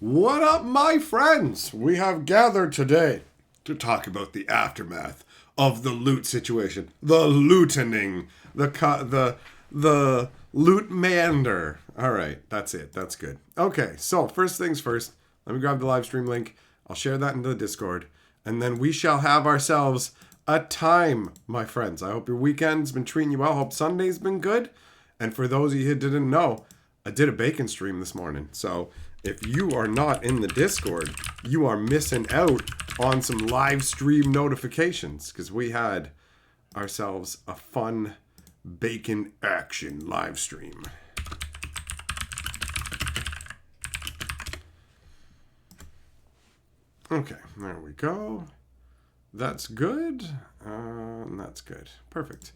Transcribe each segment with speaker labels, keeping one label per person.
Speaker 1: What up, my friends? We have gathered today to talk about the aftermath of the loot situation, the lootening, the lootmander. All right, that's it. That's good. Okay, so first things first, let me grab the live stream link. I'll share that into the Discord, and then we shall have ourselves a time, my friends. I hope your weekend's been treating you well. I hope Sunday's been good. And for those of you who didn't know, I did a bacon stream this morning. So if you are not in the Discord, you are missing out on some live stream notifications because we had ourselves a fun bacon action live stream. Okay, there we go. That's good. That's good. Perfect.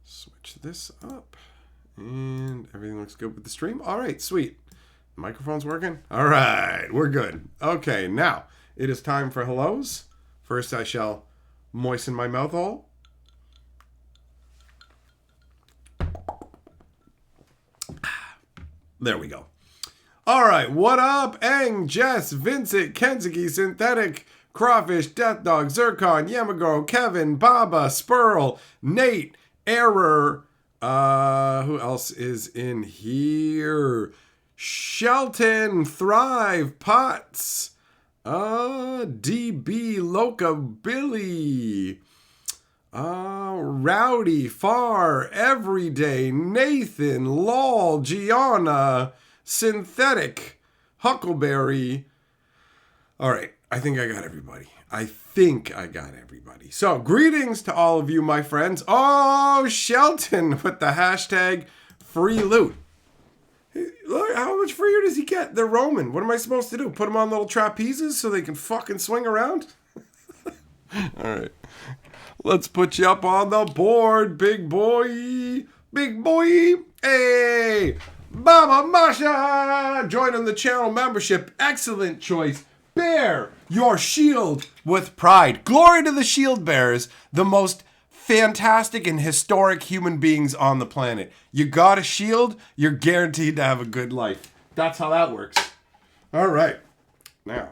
Speaker 1: Switch this up. And everything looks good with the stream. All right, sweet. Microphone's working? All right, we're good. Okay, now it is time for hellos. First, I shall moisten my mouth hole. There we go. All right, what up? Eng, Jess, Vincent, Kenzuki, Synthetic, Crawfish, Death Dog, Zircon, Yamago, Kevin, Baba, Spurl, Nate, Error. Who else is in here? Shelton, Thrive, Potts, DB, Loca, Billy, Rowdy, Far, Everyday, Nathan, Lol, Gianna, Synthetic, Huckleberry. All right, I think I got everybody. So, greetings to all of you, my friends. Oh, Shelton with the hashtag free loot. Look, how much freer does he get? They're Roman. What am I supposed to do? Put them on little trapezes so they can fucking swing around? All right. Let's put you up on the board, big boy. Big boy. Hey, Baba Masha. Joining the channel membership. Excellent choice. Bear your shield with pride. Glory to the shield bearers, the most fantastic and historic human beings on the planet. You got a shield, you're guaranteed to have a good life. That's how that works. All right. Now,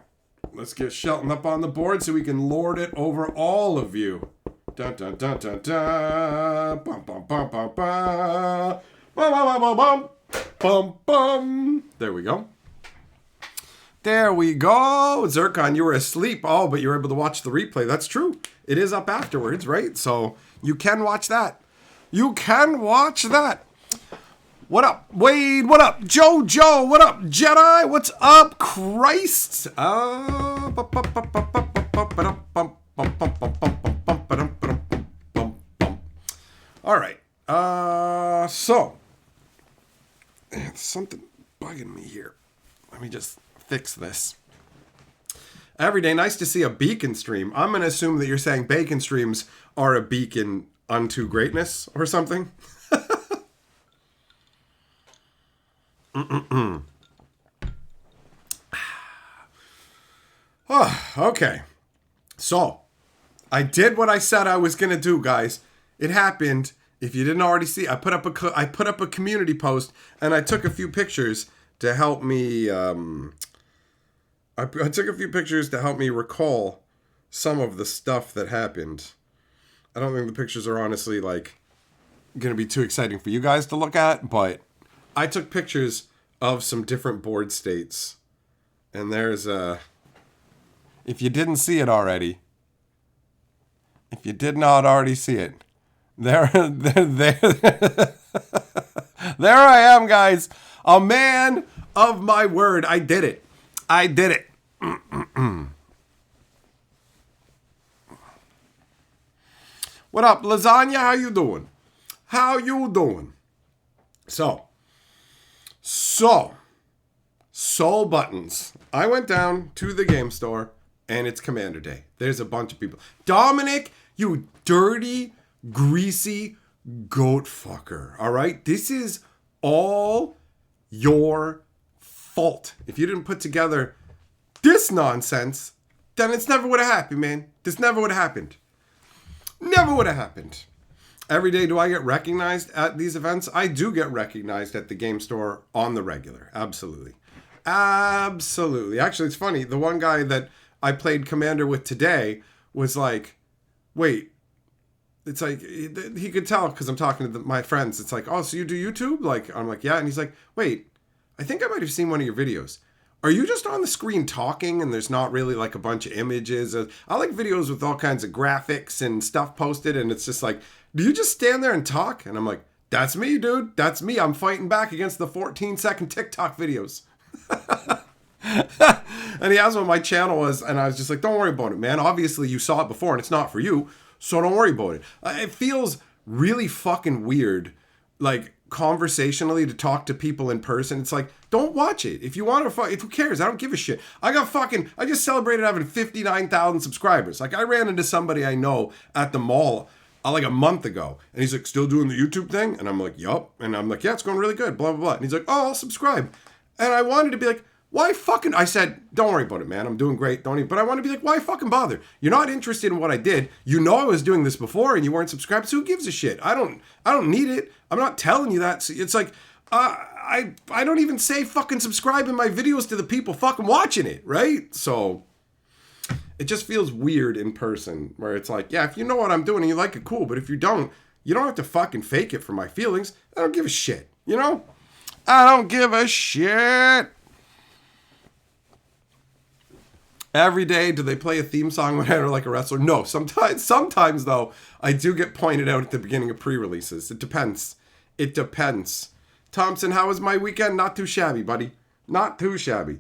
Speaker 1: let's get Shelton up on the board so we can lord it over all of you. Dun dun dun dun dun. Bum bum bum bum bum. Bum bum bum bum bum bum. There we go. There we go. Zircon, you were asleep. Oh, but you were able to watch the replay. That's true. It is up afterwards, right? So you can watch that. What up, Wade? What up, Jojo? What up, Jedi? What's up, Christ? All right. So there's something bugging me here. Let me just fix this. Every day, nice to see a beacon stream. I'm going to assume that you're saying bacon streams are a beacon unto greatness or something. Oh, okay. So, I did what I said I was going to do, guys. It happened. If you didn't already see, I put up a community post and I took a few pictures to help me I took a few pictures to help me recall some of the stuff that happened. I don't think the pictures are honestly going to be too exciting for you guys to look at, but I took pictures of some different board states. And there's if you didn't see it already, if you did not already see it, there I am, guys. A man of my word. I did it. What up, Lasagna? How you doing? So, Soul Buttons. I went down to the game store, and it's Commander Day. There's a bunch of people. Dominic, you dirty, greasy goat fucker. All right? This is all your fault. If you didn't put together this nonsense, then it's never would have happened, man. This never would have happened. Every day do I get recognized at these events? I do get recognized at the game store on the regular. Absolutely. Absolutely. Actually, it's funny. The one guy that I played Commander with today was like, wait, it's like, he could tell because I'm talking to my friends. It's like, oh, so you do YouTube? Like, I'm like, yeah. And he's like, wait, I think I might have seen one of your videos. Are you just on the screen talking and there's not really like a bunch of images? I like videos with all kinds of graphics and stuff posted, and it's just like, do you just stand there and talk? And I'm like, that's me, dude. That's me. I'm fighting back against the 14-second TikTok videos. And he asked what my channel was, and I was just like, don't worry about it, man. Obviously, you saw it before, and it's not for you, so don't worry about it. It feels really fucking weird, like, conversationally to talk to people in person. It's like, don't watch it. If you want to who cares? I don't give a shit. I just celebrated having 59,000 subscribers. Like, I ran into somebody I know at the mall like a month ago, and he's like, still doing the YouTube thing? And I'm like, yup. And I'm like, yeah, it's going really good, blah, blah, blah. And he's like, oh, I'll subscribe. And I wanted to be like, why fucking, I said, don't worry about it, man. I'm doing great. Don't even, but I want to be like, why fucking bother? You're not interested in what I did. You know I was doing this before and you weren't subscribed. So who gives a shit? I don't need it. I'm not telling you that. It's like, I don't even say fucking subscribe in my videos to the people fucking watching it, right? So it just feels weird in person where it's like, yeah, if you know what I'm doing and you like it, cool. But if you don't have to fucking fake it for my feelings. I don't give a shit, you know? I don't give a shit. Every day, do they play a theme song when I like a wrestler? No, sometimes though, I do get pointed out at the beginning of pre-releases. It depends. Thompson, how was my weekend? Not too shabby, buddy. Not too shabby.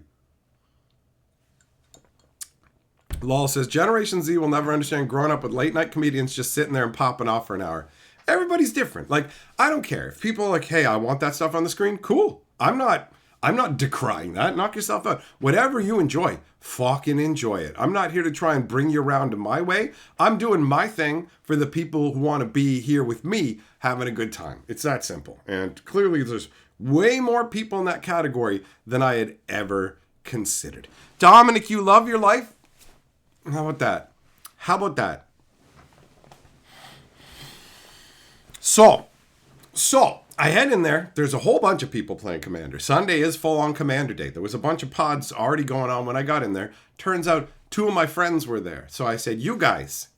Speaker 1: Lol says, Generation Z will never understand growing up with late night comedians just sitting there and popping off for an hour. Everybody's different. Like, I don't care. If people are like, hey, I want that stuff on the screen, cool. I'm not decrying that. Knock yourself out. Whatever you enjoy, fucking enjoy it. I'm not here to try and bring you around to my way. I'm doing my thing for the people who want to be here with me having a good time. It's that simple. And clearly there's way more people in that category than I had ever considered. Dominic, you love your life? How about that? So, I head in there. There's a whole bunch of people playing Commander. Sunday is full-on Commander Day. There was a bunch of pods already going on when I got in there. Turns out 2 of my friends were there. So I said, you guys,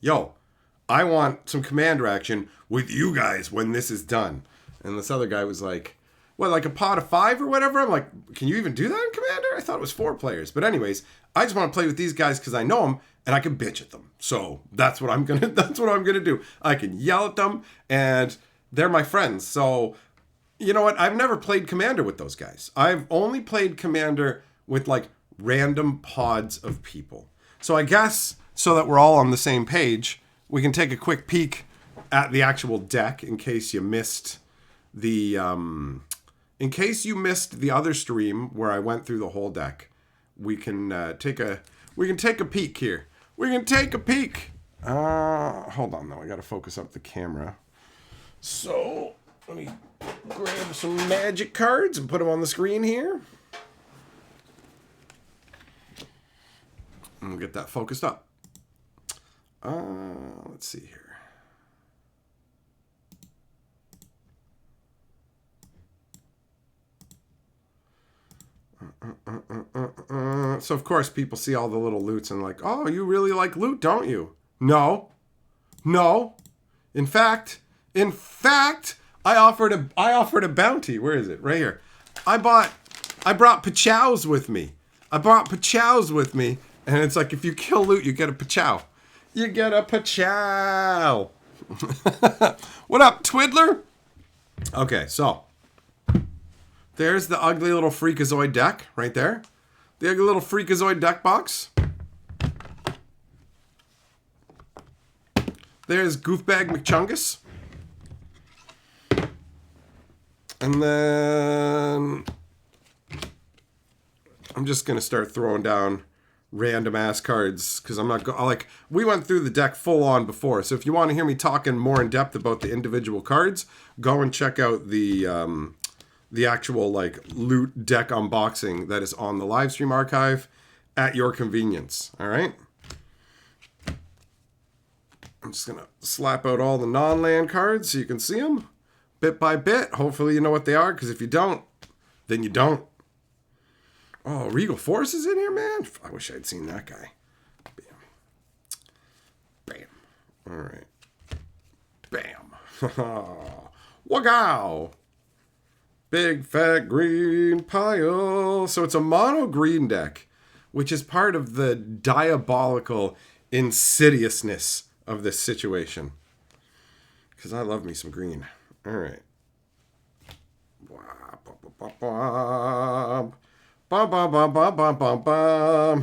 Speaker 1: I want some Commander action with you guys when this is done. And this other guy was like, what, like a pod of 5 or whatever? I'm like, can you even do that in Commander? I thought it was 4 players. But anyways, I just want to play with these guys because I know them and I can bitch at them. So that's what I'm gonna do. I can yell at them and they're my friends. So you know what? I've never played Commander with those guys. I've only played Commander with like random pods of people. So I guess so that we're all on the same page, we can take a quick peek at the actual deck in case you missed the other stream where I went through the whole deck. We can take a peek here. We can take a peek. Hold on though. I got to focus up the camera. So let me grab some magic cards and put them on the screen here. And we'll get that focused up. Let's see here. So of course people see all the little loots and like, oh, you really like loot, don't you? No. In fact, I offered a bounty. Where is it? Right here. I brought pachows with me. And it's like, if you kill loot, you get a pachow. What up, Twiddler? Okay, so there's the ugly little Freakazoid deck right there. The ugly little Freakazoid deck box. There's Goofbag McChungus. And then I'm just going to start throwing down random ass cards because I'm not like, we went through the deck full on before. So if you want to hear me talking more in depth about the individual cards, go and check out the actual like loot deck unboxing that is on the live stream archive at your convenience. All right. I'm just going to slap out all the non-land cards so you can see them bit by bit. Hopefully you know what they are, because if you don't, then you don't. Oh, Regal Force is in here, man. I wish I'd seen that guy. Bam. Bam. All right. Bam. Wow. Big fat green pile. So it's a mono green deck, which is part of the diabolical insidiousness of this situation. Because I love me some green. All right.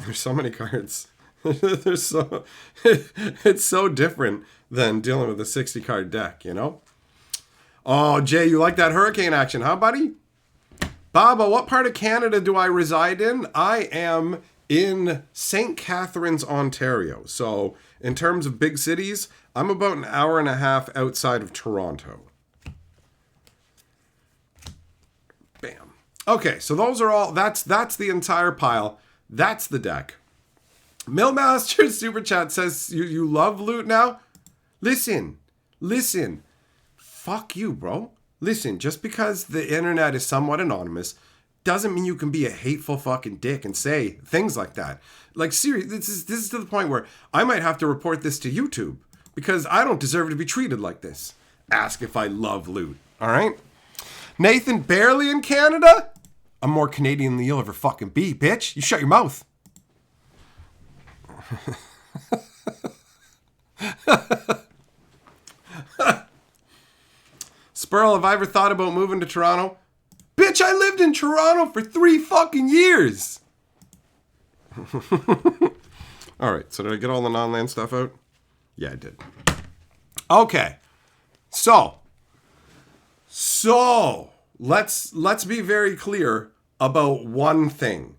Speaker 1: There's so many cards. It's so different than dealing with a 60 card deck, you know? Oh, Jay, you like that hurricane action, huh, buddy? Baba, what part of Canada do I reside in? I am in St. Catharines, Ontario. So, in terms of big cities, I'm about an hour and a half outside of Toronto. Bam. Okay, so those are all, that's the entire pile. That's the deck. Millmaster Super Chat says, you love loot now? Listen. Fuck you, bro. Listen, just because the internet is somewhat anonymous doesn't mean you can be a hateful fucking dick and say things like that. Like, seriously, this is to the point where I might have to report this to YouTube because I don't deserve to be treated like this. Ask if I love loot, all right? Nathan, barely in Canada? I'm more Canadian than you'll ever fucking be, bitch. You shut your mouth. Spurl, have I ever thought about moving to Toronto? Bitch, I lived in Toronto for 3 fucking years. All right, so did I get all the non-land stuff out? Yeah, I did. Okay. So let's be very clear about one thing.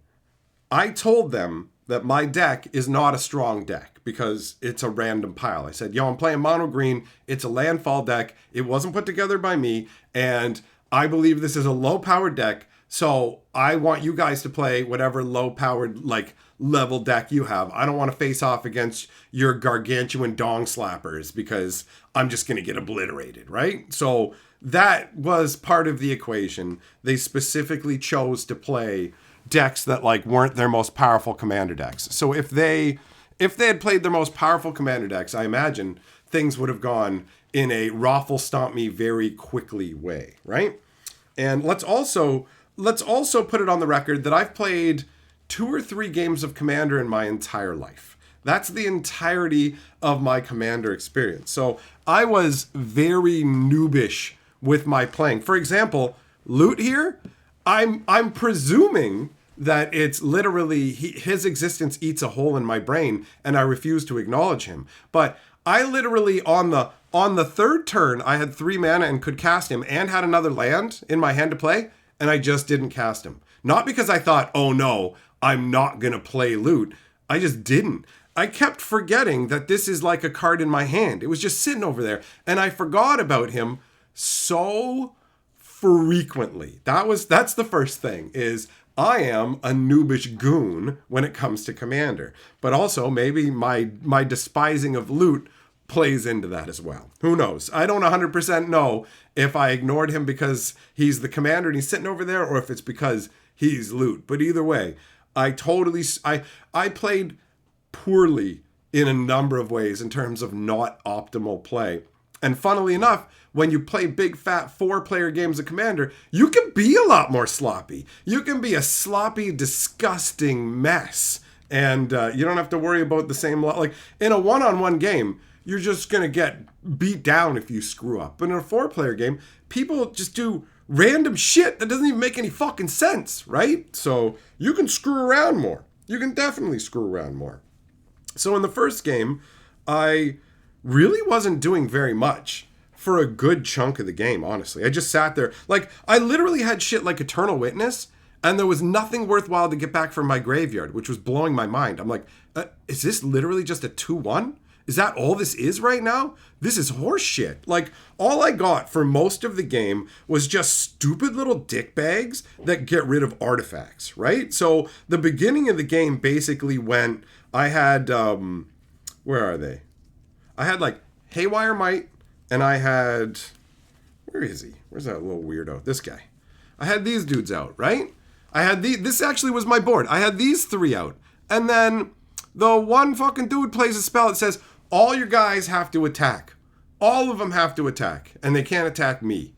Speaker 1: I told them that my deck is not a strong deck because it's a random pile. I said, yo, I'm playing mono green. It's a landfall deck. It wasn't put together by me. And I believe this is a low powered deck. So I want you guys to play whatever low powered like level deck you have. I don't want to face off against your gargantuan dong slappers because I'm just going to get obliterated, right? So that was part of the equation. They specifically chose to play decks that like weren't their most powerful commander decks. So if they had played their most powerful commander decks, I imagine things would have gone in a raffle stomp me very quickly way, right? And let's also put it on the record that I've played 2 or 3 games of Commander in my entire life. That's the entirety of my Commander experience. So I was very noobish with my playing. For example, loot here, I'm presuming that it's literally his existence eats a hole in my brain and I refuse to acknowledge him. But I literally on the 3rd turn, I had 3 mana and could cast him and had another land in my hand to play, and I just didn't cast him. Not because I thought, oh no, I'm not going to play loot. I just didn't. I kept forgetting that this is like a card in my hand. It was just sitting over there, and I forgot about him so frequently. That's the first thing, is I am a noobish goon when it comes to Commander. But also, maybe my despising of loot plays into that as well. Who knows? I don't 100% know if I ignored him because he's the commander and he's sitting over there, or if it's because he's loot. But either way, I played poorly in a number of ways in terms of not optimal play. And funnily enough, when you play big fat 4-player games of Commander, you can be a lot more sloppy. You can be a sloppy, disgusting mess. And you don't have to worry about the same lot. Like in a one-on-one game, you're just going to get beat down if you screw up. But in a 4-player game, people just do random shit that doesn't even make any fucking sense, right? So you can screw around more. You can definitely screw around more. So in the first game, I really wasn't doing very much for a good chunk of the game, honestly. I just sat there. Like, I literally had shit like Eternal Witness, and there was nothing worthwhile to get back from my graveyard, which was blowing my mind. I'm like, is this literally just a 2-1? Is that all this is right now? This is horse shit. Like, all I got for most of the game was just stupid little dick bags that get rid of artifacts, right? So the beginning of the game basically went, I had, where are they? I had like Haywire Might, and I had, where is he? Where's that little weirdo? This guy. I had these dudes out, right? I had this actually was my board. I had these 3 out. And then the one fucking dude plays a spell that says, all your guys have to attack. All of them have to attack. And they can't attack me.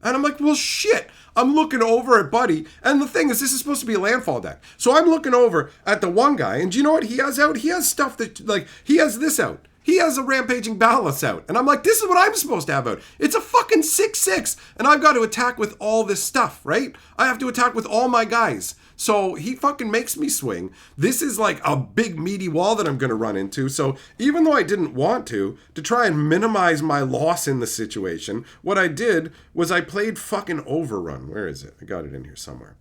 Speaker 1: And I'm like, well, shit. I'm looking over at Buddy. And the thing is, this is supposed to be a landfall deck. So I'm looking over at the one guy. And do you know what he has out? He has stuff that, like, he has this out. He has a Rampaging Ballast out. And I'm like, this is what I'm supposed to have out. It's a fucking 6/6. And I've got to attack with all this stuff, right? I have to attack with all my guys. So he fucking makes me swing. This is like a big meaty wall that I'm going to run into. So even though I didn't want to try and minimize my loss in the situation, what I did was I played fucking Overrun. Where is it? I got it in here somewhere.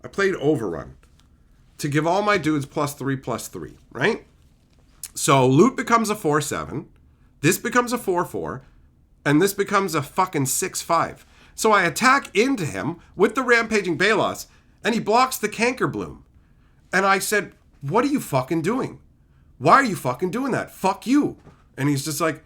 Speaker 1: I played Overrun to give all my dudes +3/+3, right? So loot becomes a 4/7. This becomes a 4/4. And this becomes a fucking 6/5. So I attack into him with the Rampaging Balos, and he blocks the Canker Bloom. And I said, what are you fucking doing? Why are you fucking doing that? Fuck you. And he's just like,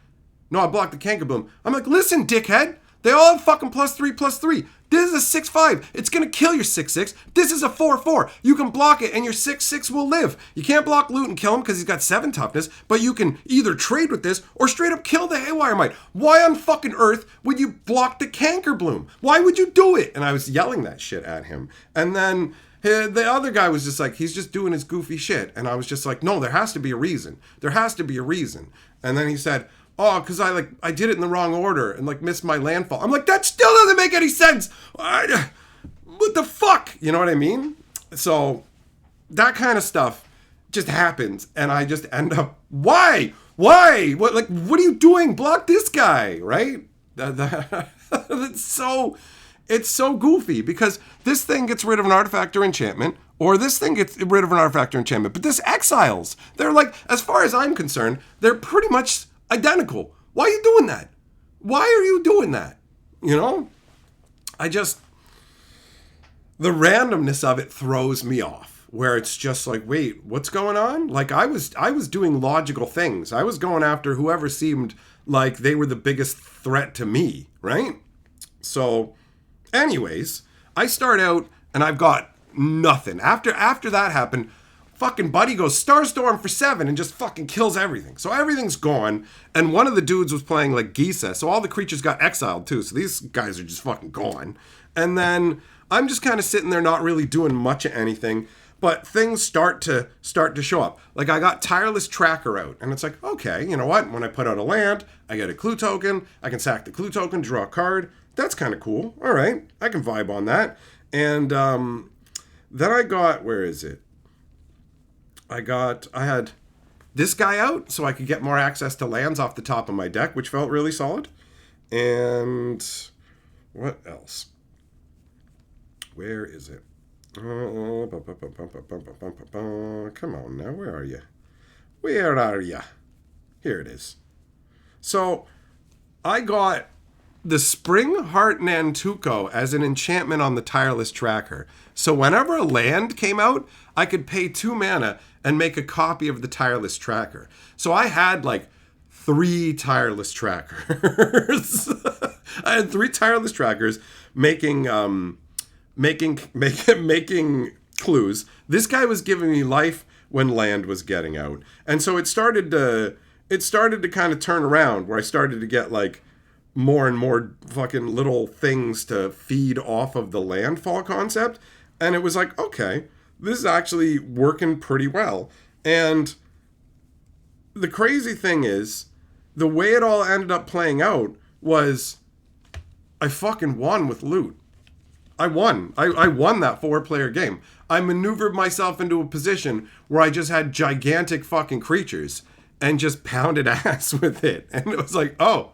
Speaker 1: no, I blocked the Canker Bloom. I'm like, listen, dickhead. They all have fucking +3/+3. This is a 6/5. It's going to kill your 6/6. This is a 4/4. You can block it and your 6/6 will live. You can't block Loot and kill him because he's got 7 toughness, but you can either trade with this or straight up kill the Haywire Mite. Why on fucking earth would you block the Canker Bloom? Why would you do it? And I was yelling that shit at him. And then the other guy was just like, he's just doing his goofy shit. And I was just like, no, there has to be a reason. There has to be a reason. And then he said, oh, because I did it in the wrong order and like missed my landfall. I'm like, that still doesn't make any sense. What the fuck? You know what I mean? So that kind of stuff just happens, and I just end up, why? What? Like, what are you doing? Block this guy, right? It's so goofy because this thing gets rid of an artifact or enchantment, or this thing gets rid of an artifact or enchantment, but this exiles. They're like, as far as I'm concerned, they're pretty much identical. Why are you doing that? Why are you doing that? You know? The randomness of it throws me off, where it's just like, wait, what's going on? Like I was doing logical things. I was going after whoever seemed like they were the biggest threat to me, right? So anyways, I start out and I've got nothing. After that happened, fucking Buddy goes Starstorm for 7 and just fucking kills everything. So everything's gone. And one of the dudes was playing like Gisa. So all the creatures got exiled too. So these guys are just fucking gone. And then I'm just kind of sitting there not really doing much of anything. But things start to show up. Like I got Tireless Tracker out. And it's like, okay, you know what? When I put out a land, I get a clue token. I can sack the clue token, draw a card. That's kind of cool. All right. I can vibe on that. And then I got, where is it? I had this guy out so I could get more access to lands off the top of my deck, which felt really solid. And what else? Where is it? Come on now, where are you? Where are you? Here it is. So I got the Spring Heart Nantuko as an enchantment on the Tireless Tracker. So whenever a land came out, I could pay 2 mana and make a copy of the Tireless Tracker. So I had like 3 Tireless Trackers. I had 3 Tireless Trackers making clues. This guy was giving me life when land was getting out. And so it started to kind of turn around where I started to get like more and more fucking little things to feed off of the landfall concept. And it was like, okay, this is actually working pretty well. And the crazy thing is, the way it all ended up playing out was I fucking won with Loot. I won. I won that 4-player game. I maneuvered myself into a position where I just had gigantic fucking creatures and just pounded ass with it. And it was like, oh,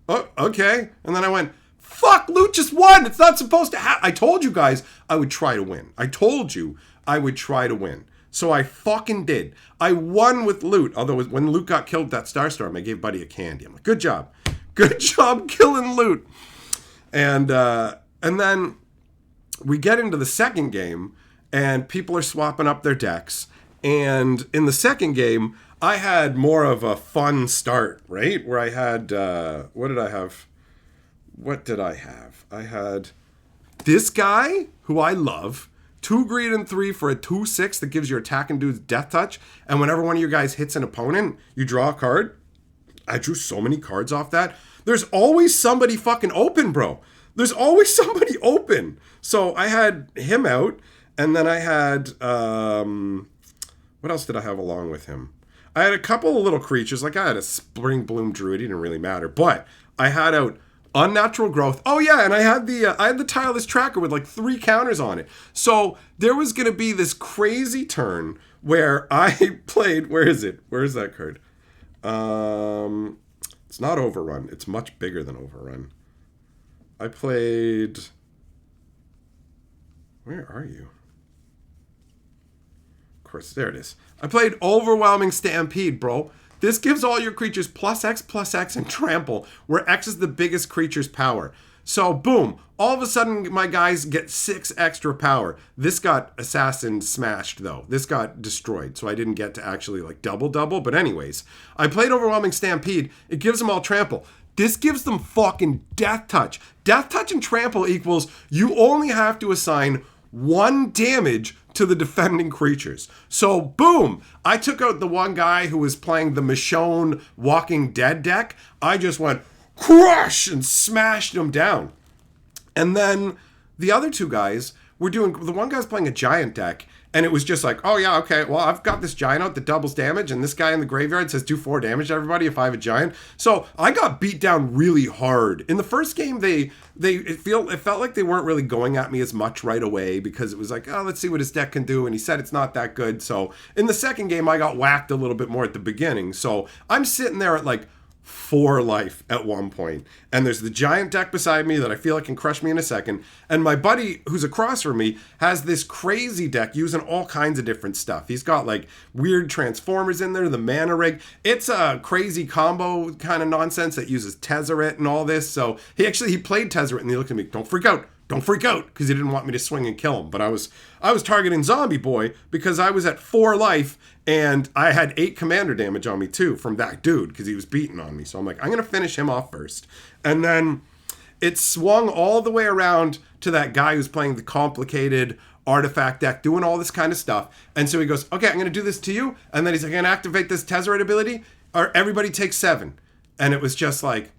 Speaker 1: okay. And then I went, fuck, Loot just won. It's not supposed to happen. I told you guys I would try to win. I told you I would try to win. So I fucking did. I won with Loot. Although when Loot got killed with that Starstorm, I gave Buddy a candy. I'm like, good job. Good job killing Loot. And then we get into the second game, and people are swapping up their decks. And in the second game, I had more of a fun start, right? Where I had, what did I have? I had this guy, who I love, 2 green and 3 for a 2/6 that gives your attacking dudes death touch. And whenever one of your guys hits an opponent, you draw a card. I drew so many cards off that. There's always somebody fucking open, bro. There's always somebody open. So I had him out, and then I had, what else did I have along with him? I had a couple of little creatures, like I had a Spring Bloom Druid, it didn't really matter, but I had out Unnatural Growth. Oh yeah, and I had the Tireless Tracker with like 3 counters on it. So there was gonna be this crazy turn where I played, where is it? Where is that card? It's not Overrun. It's much bigger than Overrun. I played... Where are you? Of course, there it is. I played Overwhelming Stampede, bro. This gives all your creatures +X and trample, where X is the biggest creature's power. So, boom. All of a sudden, my guys get 6 extra power. This got Assassin smashed, though. This got destroyed, so I didn't get to actually, like, double. But anyways, I played Overwhelming Stampede. It gives them all trample. This gives them fucking Death Touch. Death Touch and trample equals you only have to assign 1 damage to the defending creatures. So, boom! I took out the one guy who was playing the Michonne Walking Dead deck. I just went crush and smashed him down. And then the other 2 guys were doing, the one guy's playing a giant deck, and it was just like, oh yeah, okay, well, I've got this giant out that doubles damage, and this guy in the graveyard says do 4 damage to everybody if I have a giant. So I got beat down really hard. In the first game, it felt like they weren't really going at me as much right away, because it was like, oh, let's see what his deck can do, and he said it's not that good. So in the second game, I got whacked a little bit more at the beginning. So I'm sitting there at like 4 life at one point, and there's the giant deck beside me that I feel like can crush me in a second, and my buddy who's across from me has this crazy deck using all kinds of different stuff. He's got like weird transformers in there, the mana rig. It's a crazy combo kind of nonsense that uses Tezzeret and all this. So he played Tezzeret, and he looked at me, don't freak out, because he didn't want me to swing and kill him. But I was targeting Zombie Boy because I was at 4 life, and I had 8 commander damage on me too from that dude because he was beating on me. So I'm like, I'm going to finish him off first. And then it swung all the way around to that guy who's playing the complicated artifact deck, doing all this kind of stuff. And so he goes, okay, I'm going to do this to you. And then he's like, I'm going to activate this Tezzeret ability, or everybody takes 7. And it was just like,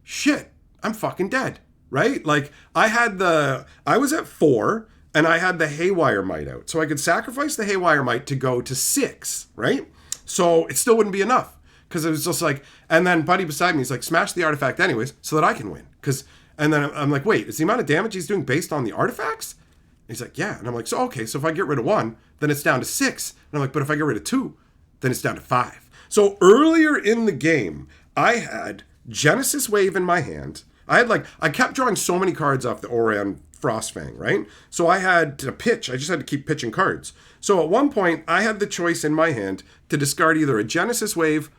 Speaker 1: shit, I'm fucking dead. Right? Like, I was at 4, and I had the Haywire Might out. So I could sacrifice the Haywire Might to go to 6, right? So it still wouldn't be enough. Because it was just like, and then buddy beside me is like, smash the artifact anyways, so that I can win. And then I'm like, wait, is the amount of damage he's doing based on the artifacts? And he's like, yeah. And I'm like, so okay, so if I get rid of 1, then it's down to 6. And I'm like, but if I get rid of 2, then it's down to 5. So earlier in the game, I had Genesis Wave in my hand. I kept drawing so many cards off the Orion Frostfang, right? So I had to pitch. I just had to keep pitching cards. So at one point, I had the choice in my hand to discard either a Genesis Wave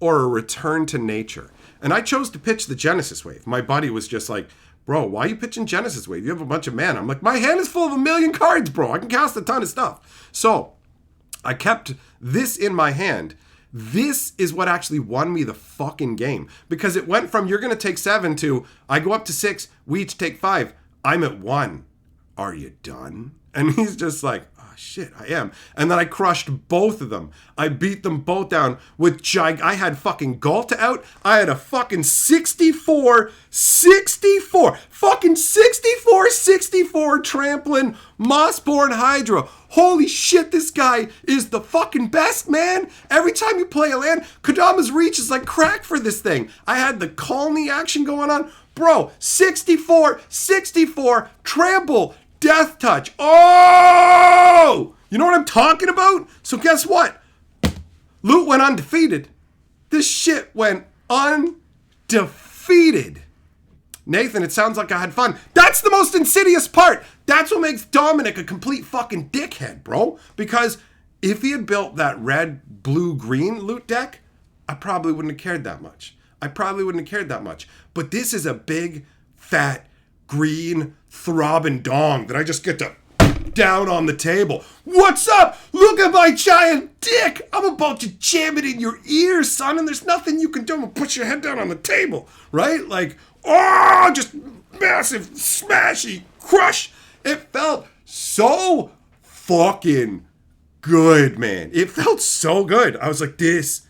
Speaker 1: or a Return to Nature. And I chose to pitch the Genesis Wave. My buddy was just like, bro, why are you pitching Genesis Wave? You have a bunch of mana. I'm like, my hand is full of 1,000,000 cards, bro. I can cast a ton of stuff. So I kept this in my hand. This is what actually won me the fucking game, because it went from you're going to take 7 to I go up to 6, we each take 5. I'm at 1. Are you done? And he's just like, oh shit, I am. And then I crushed both of them. I beat them both down with I had fucking Galta out. I had a fucking 64 trampling Mossborn Hydra. Holy shit, this guy is the fucking best, man. Every time you play a land, Kodama's Reach is like crack for this thing. I had the Colony action going on. Bro, 64, trample, Death Touch. Oh! You know what I'm talking about? So guess what? Loot went undefeated. This shit went undefeated. Nathan, it sounds like I had fun. That's the most insidious part. That's what makes Dominic a complete fucking dickhead, bro. Because if he had built that red, blue, green loot deck, I probably wouldn't have cared that much. But this is a big, fat, green, throbbing dong that I just get to down on the table. What's up? Look at my giant dick. I'm about to jam it in your ear, son, and there's nothing you can do. I'm gonna put your head down on the table, right? Like, oh, just massive, smashy crush. It felt so fucking good, man. It felt so good. I was like, this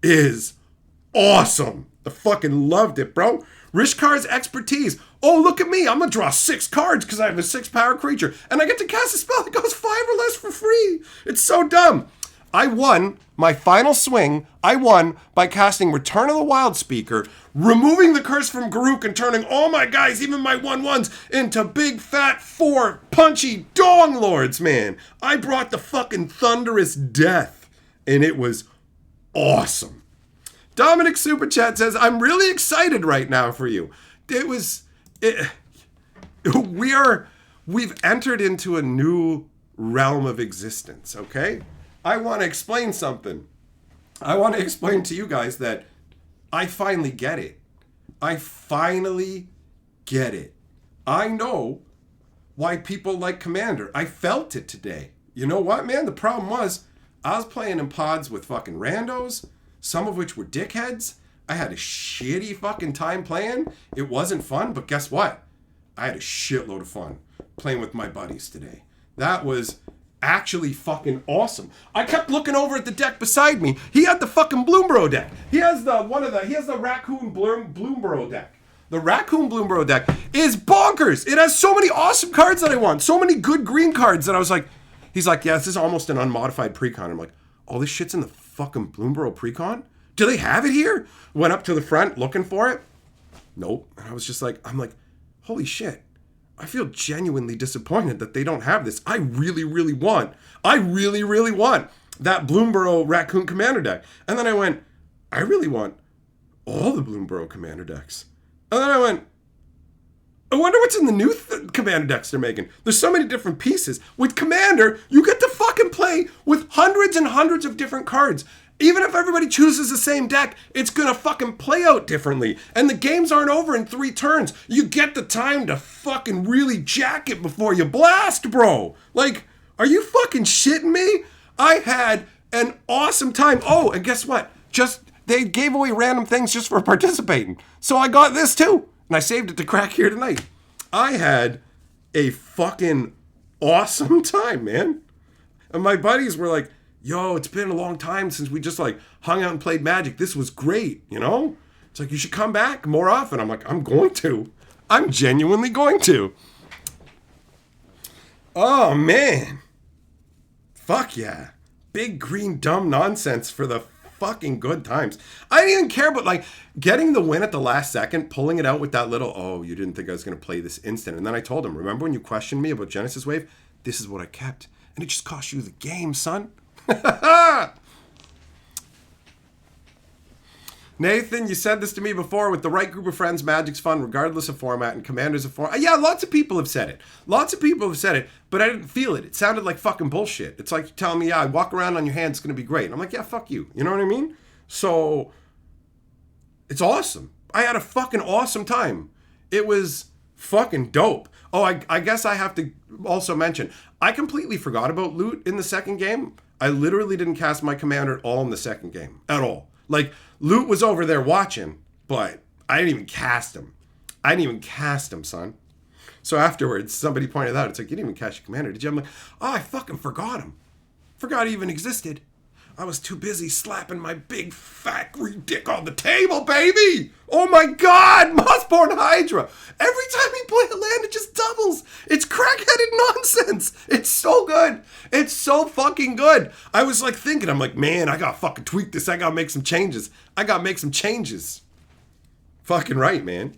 Speaker 1: is awesome. I fucking loved it, bro. Rishkar's expertise. Oh, look at me. I'm going to draw 6 cards because I have a 6-power creature. And I get to cast a spell that goes 5 or less for free. It's so dumb. I won my final swing. I won by casting Return of the Wild Speaker, removing the curse from Garruk and turning all my guys, even my 1/1s, into big fat 4 punchy dong lords, man. I brought the fucking thunderous death. And it was awesome. Dominic Super Chat says, I'm really excited right now for you. We've entered into a new realm of existence, okay? I want to explain something. I want to explain to you guys that I finally get it. I finally get it. I know why people like Commander. I felt it today. You know what, man? The problem was, I was playing in pods with fucking randos, some of which were dickheads. I had a shitty fucking time playing. It wasn't fun, but guess what? I had a shitload of fun playing with my buddies today. That was actually fucking awesome. I kept looking over at the deck beside me. He had the fucking Bloomborough deck. He has the Raccoon Bloomborough deck. The Raccoon Bloomborough deck is bonkers. It has so many awesome cards that I want. So many good green cards that I was like, he's like, yeah, this is almost an unmodified precon. I'm like, all this shit's in the fucking Bloomborough precon? Do they have it here? Went up to the front looking for it. Nope. And I was just like, I'm like, holy shit. I feel genuinely disappointed that they don't have this. I really, really want that Bloomborough Raccoon Commander deck. And then I went, I really want all the Bloomborough Commander decks. And then I went, I wonder what's in the new Commander decks they're making. There's so many different pieces. With Commander, you get to fucking play with hundreds and hundreds of different cards. Even if everybody chooses the same deck, it's gonna fucking play out differently. And the games aren't over in 3 turns. You get the time to fucking really jack it before you blast, bro. Like, are you fucking shitting me? I had an awesome time. Oh, and guess what? They gave away random things just for participating. So I got this too. And I saved it to crack here tonight. I had a fucking awesome time, man. And my buddies were like, yo, it's been a long time since we just like hung out and played Magic. This was great, you know? It's like, you should come back more often. I'm like, I'm going to. I'm genuinely going to. Oh, man. Fuck yeah. Big green dumb nonsense for the fucking good times. I didn't even care about like getting the win at the last second, pulling it out with that little, oh, you didn't think I was going to play this instant. And then I told him, remember when you questioned me about Genesis Wave? This is what I kept. And it just cost you the game, son. Nathan, you said this to me before. With the right group of friends, Magic's fun regardless of format, and Commander's a format. Yeah, lots of people have said it. But I didn't feel it. It sounded like fucking bullshit. It's like telling me, yeah, walk around on your hands, it's going to be great. And I'm like, yeah, fuck you. You know what I mean? So, it's awesome. I had a fucking awesome time. It was fucking dope. Oh, I guess I have to also mention, I completely forgot about loot in the second game. I literally didn't cast my Commander at all in the second game. At all. Like, Loot was over there watching, but I didn't even cast him. Son. So afterwards, somebody pointed out, it's like, you didn't even cast your Commander, did you? I'm like, oh, I fucking forgot him. Forgot he even existed. I was too busy slapping my big fat green dick on the table, baby! Oh my god! Mossborn Hydra! Every time you play a land, it just doubles! It's crackheaded nonsense! It's so good! It's so fucking good! I was like thinking, I'm like, man, I gotta fucking tweak this. I gotta make some changes. Fucking right, man.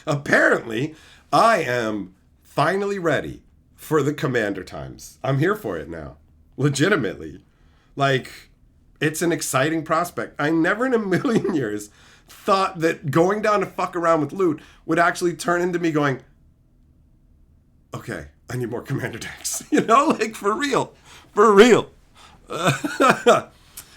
Speaker 1: Apparently, I am finally ready for the Commander times. I'm here for it now. Legitimately. Like, it's an exciting prospect. I never in a million years thought that going down to fuck around with loot would actually turn into me going, okay, I need more Commander decks. You know, like, for real. For real.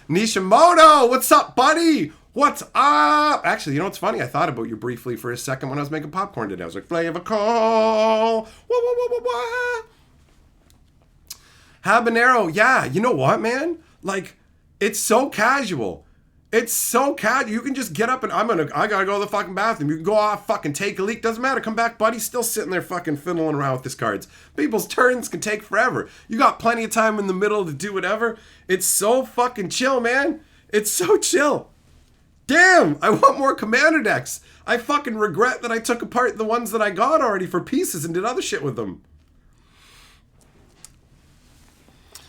Speaker 1: Nishimoto, what's up, buddy? What's up? Actually, you know what's funny? I thought about you briefly for a second when I was making popcorn today. I was like, flavor call. Wah, wah, wah, wah, wah. Habanero, yeah. You know what, man? Like, it's so casual. It's so cat. You can just get up and I gotta go to the fucking bathroom. You can go off, fucking take a leak. Doesn't matter. Come back, buddy. Still sitting there fucking fiddling around with his cards. People's turns can take forever. You got plenty of time in the middle to do whatever. It's so fucking chill, man. It's so chill. Damn, I want more commander decks. I fucking regret that I took apart the ones that I got already for pieces and did other shit with them.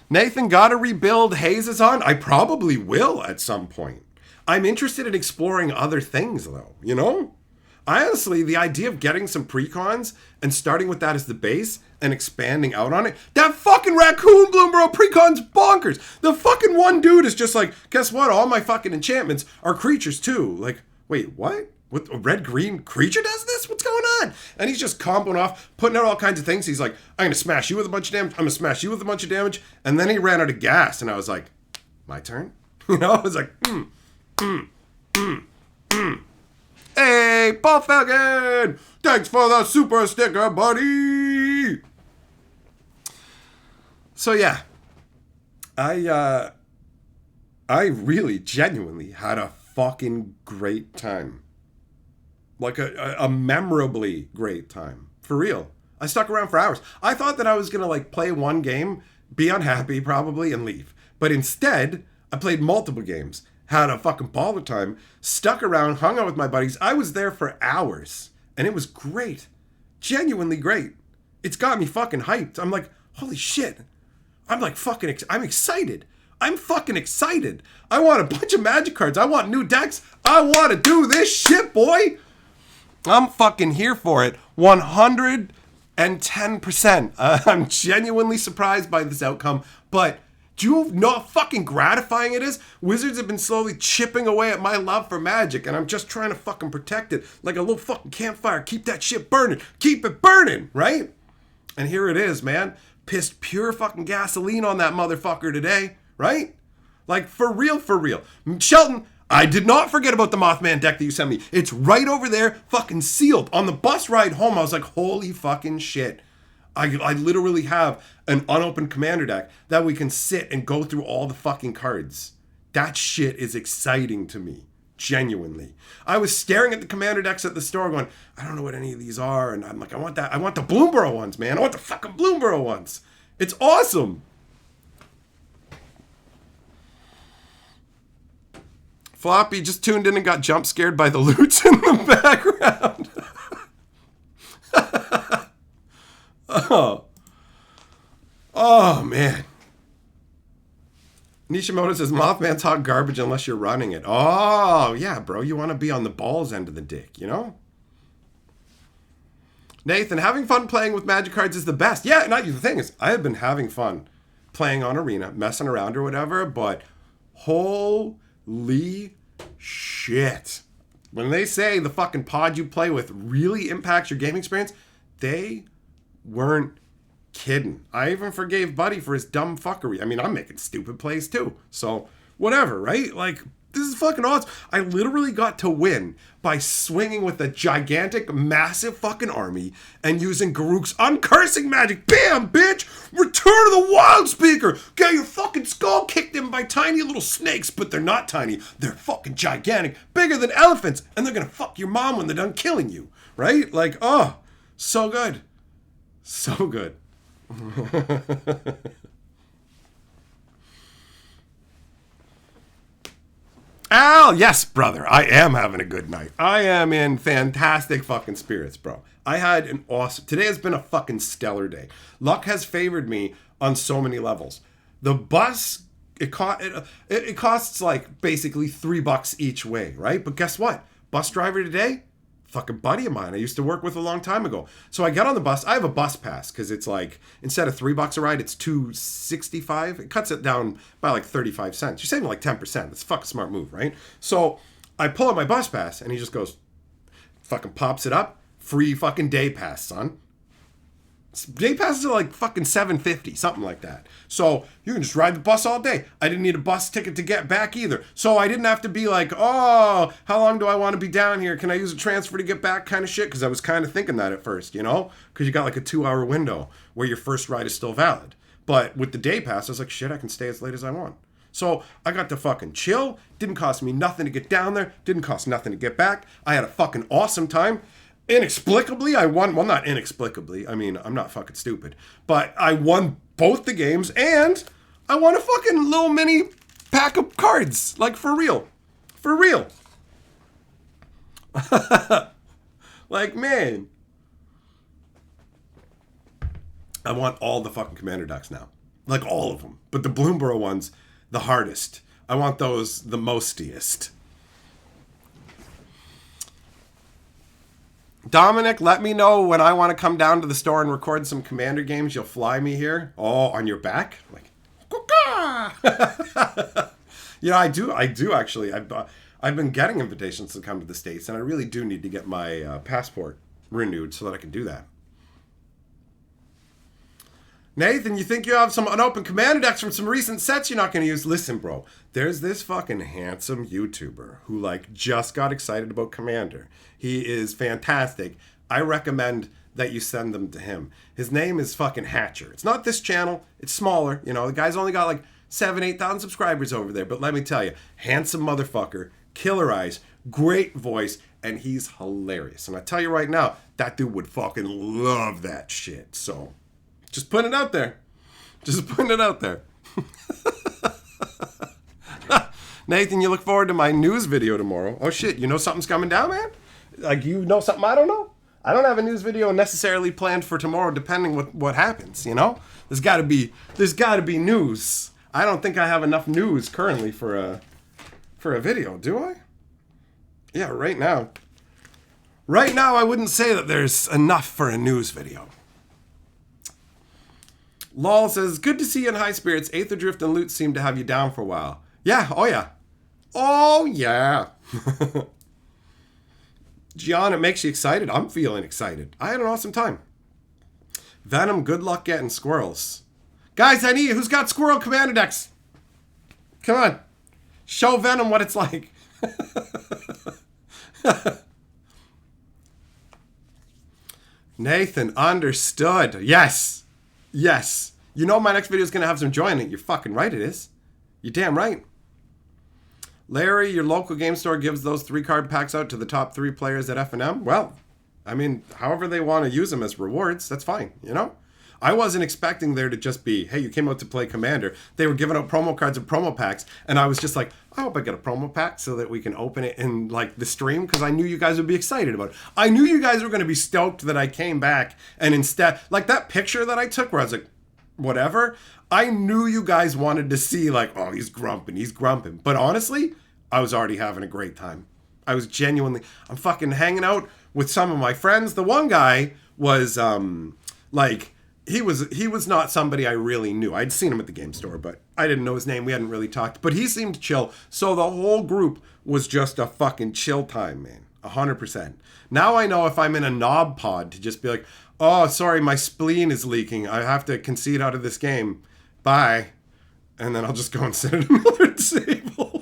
Speaker 1: Nathan, gotta rebuild Hayes is on? I probably will at some point. I'm interested in exploring other things, though, you know? Honestly, the idea of getting some precons and starting with that as the base and expanding out on it, that fucking raccoon Bloomborough precon's bonkers. The fucking one dude is just like, guess what? All my fucking enchantments are creatures, too. Like, wait, what? What, a red-green creature does this? What's going on? And he's just comboing off, putting out all kinds of things. He's like, I'm going to smash you with a bunch of damage. I'm going to smash you with a bunch of damage. And then he ran out of gas, and I was like, my turn? You know, I was like, Hey, Paul Falcon! Thanks for the super sticker, buddy! So yeah, I really genuinely had a fucking great time. Like a memorably great time. For real. I stuck around for hours. I thought that I was gonna like play one game, be unhappy probably, and leave. But instead, I played multiple games. Had a fucking ball of time, stuck around, hung out with my buddies. I was there for hours, and it was great. Genuinely great. It's got me fucking hyped. I'm like, holy shit. I'm like fucking, I'm excited. I'm fucking excited. I want a bunch of Magic cards. I want new decks. I want to do this shit, boy. I'm fucking here for it. 110%. I'm genuinely surprised by this outcome, but do you know how fucking gratifying it is? Wizards have been slowly chipping away at my love for Magic, and I'm just trying to fucking protect it like a little fucking campfire. Keep that shit burning. Keep it burning, right? And here it is, man. Pissed pure fucking gasoline on that motherfucker today, right? Like, for real, for real. Shelton, I did not forget about the Mothman deck that you sent me. It's right over there, fucking sealed. On the bus ride home, I was like, holy fucking shit. I literally have an unopened commander deck that we can sit and go through all the fucking cards. That shit is exciting to me. Genuinely. I was staring at the commander decks at the store going, I don't know what any of these are. And I'm like, I want the Bloomborough ones, man. I want the fucking Bloomborough ones. It's awesome. Floppy just tuned in and got jump scared by the loots in the background. Oh, man. Nishimoto says, Mothman's hot garbage unless you're running it. Oh, yeah, bro. You want to be on the balls end of the dick, you know? Nathan, having fun playing with Magic cards is the best. Yeah, the thing is, I have been having fun playing on Arena, messing around or whatever, but holy shit. When they say the fucking pod you play with really impacts your game experience, they weren't kidding. I even forgave Buddy for his dumb fuckery. I mean, I'm making stupid plays too. So, whatever, right? Like, this is fucking awesome. I literally got to win by swinging with a gigantic, massive fucking army and using Garruk's uncursing magic. Bam, bitch! Return of the Wild Speaker! Get your fucking skull kicked in by tiny little snakes, but they're not tiny. They're fucking gigantic, bigger than elephants, and they're gonna fuck your mom when they're done killing you. Right? Like, oh, so good. So good. Al, yes, brother. I am having a good night. I am in fantastic fucking spirits, bro. I had an awesome... Today has been a fucking stellar day. Luck has favored me on so many levels. The bus, it costs like basically $3 each way, right? But guess what? Bus driver today, fucking buddy of mine I used to work with a long time ago. So I get on the bus. I have a bus pass because it's like, instead of $3 a ride, it's $2.65. It cuts it down by like 35 cents. You're saving like 10%. That's a fucking smart move, right? So I pull out my bus pass and he just goes, fucking pops it up. Free fucking day pass, son. Day passes are like fucking $7.50, something like that. So you can just ride the bus all day. I didn't need a bus ticket to get back either. So I didn't have to be like, oh, how long do I want to be down here? Can I use a transfer to get back kind of shit? Because I was kind of thinking that at first, you know? Because you got like a 2-hour window where your first ride is still valid. But with the day pass, I was like, shit, I can stay as late as I want. So I got to fucking chill. Didn't cost me nothing to get down there. Didn't cost nothing to get back. I had a fucking awesome time. Inexplicably, I won. Well, not inexplicably. I mean, I'm not fucking stupid. But I won both the games, and I won a fucking little mini pack of cards. Like, for real. For real. Like, man. I want all the fucking commander decks now. Like, all of them. But the Bloomborough ones, the hardest. I want those the mostiest. Dominic, let me know when I want to come down to the store and record some commander games. You'll fly me here. Oh, on your back? Like, you know, I do actually. I've been getting invitations to come to the States, and I really do need to get my passport renewed so that I can do that. Nathan, you think you have some unopened commander decks from some recent sets you're not going to use? Listen, bro, there's this fucking handsome YouTuber who, like, just got excited about Commander. He is fantastic. I recommend that you send them to him. His name is fucking Hatcher. It's not this channel. It's smaller. You know, the guy's only got like 8,000 subscribers over there. But let me tell you, handsome motherfucker, killer eyes, great voice, and he's hilarious. And I tell you right now, that dude would fucking love that shit. So... just putting it out there. Just putting it out there. Nathan, you look forward to my news video tomorrow. Oh shit, you know something's coming down, man? Like, you know something I don't know? I don't have a news video necessarily planned for tomorrow, depending what happens, you know? There's gotta be news. I don't think I have enough news currently for a video, do I? Yeah, right now. Right now, I wouldn't say that there's enough for a news video. Lol says, good to see you in high spirits. Aether Drift and Loot seem to have you down for a while. Yeah, oh yeah. Oh yeah. Gian, it makes you excited. I'm feeling excited. I had an awesome time. Venom, good luck getting squirrels. Guys, I need you. Who's got squirrel commander decks? Come on. Show Venom what it's like. Nathan, understood. Yes. Yes. You know my next video is going to have some joy in it. You're fucking right it is. You're damn right. Larry, your local game store gives those 3-card packs out to the top 3 players at F&M? Well, I mean, however they want to use them as rewards, that's fine, you know? I wasn't expecting there to just be, hey, you came out to play Commander. They were giving out promo cards and promo packs, and I was just like, I hope I get a promo pack so that we can open it in, like, the stream, because I knew you guys would be excited about it. I knew you guys were going to be stoked that I came back, and instead, like, that picture that I took where I was like, whatever, I knew you guys wanted to see, like, oh, he's grumping. But honestly, I was already having a great time. I'm fucking hanging out with some of my friends. The one guy was, like... He was not somebody I really knew. I'd seen him at the game store, but I didn't know his name. We hadn't really talked. But he seemed chill. So the whole group was just a fucking chill time, man. 100%. Now I know if I'm in a knob pod to just be like, oh, sorry, my spleen is leaking. I have to concede out of this game. Bye. And then I'll just go and sit at another table.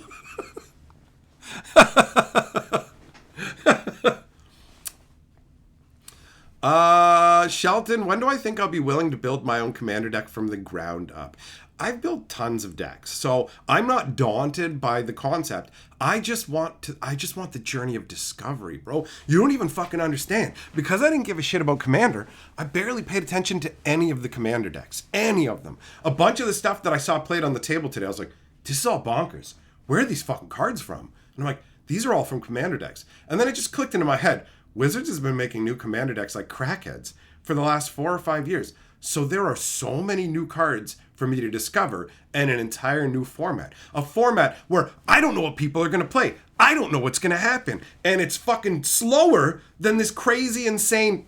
Speaker 1: Shelton, when do I think I'll be willing to build my own commander deck from the ground up? I've built tons of decks, so I'm not daunted by the concept. I just want the journey of discovery, bro. You don't even fucking understand. Because I didn't give a shit about Commander, I barely paid attention to any of the Commander decks. Any of them. A bunch of the stuff that I saw played on the table today, I was like, this is all bonkers. Where are these fucking cards from? And I'm like, these are all from Commander decks. And then it just clicked into my head. Wizards has been making new Commander decks like crackheads for the last 4 or 5 years. So there are so many new cards for me to discover and an entire new format. A format where I don't know what people are going to play. I don't know what's going to happen. And it's fucking slower than this crazy, insane,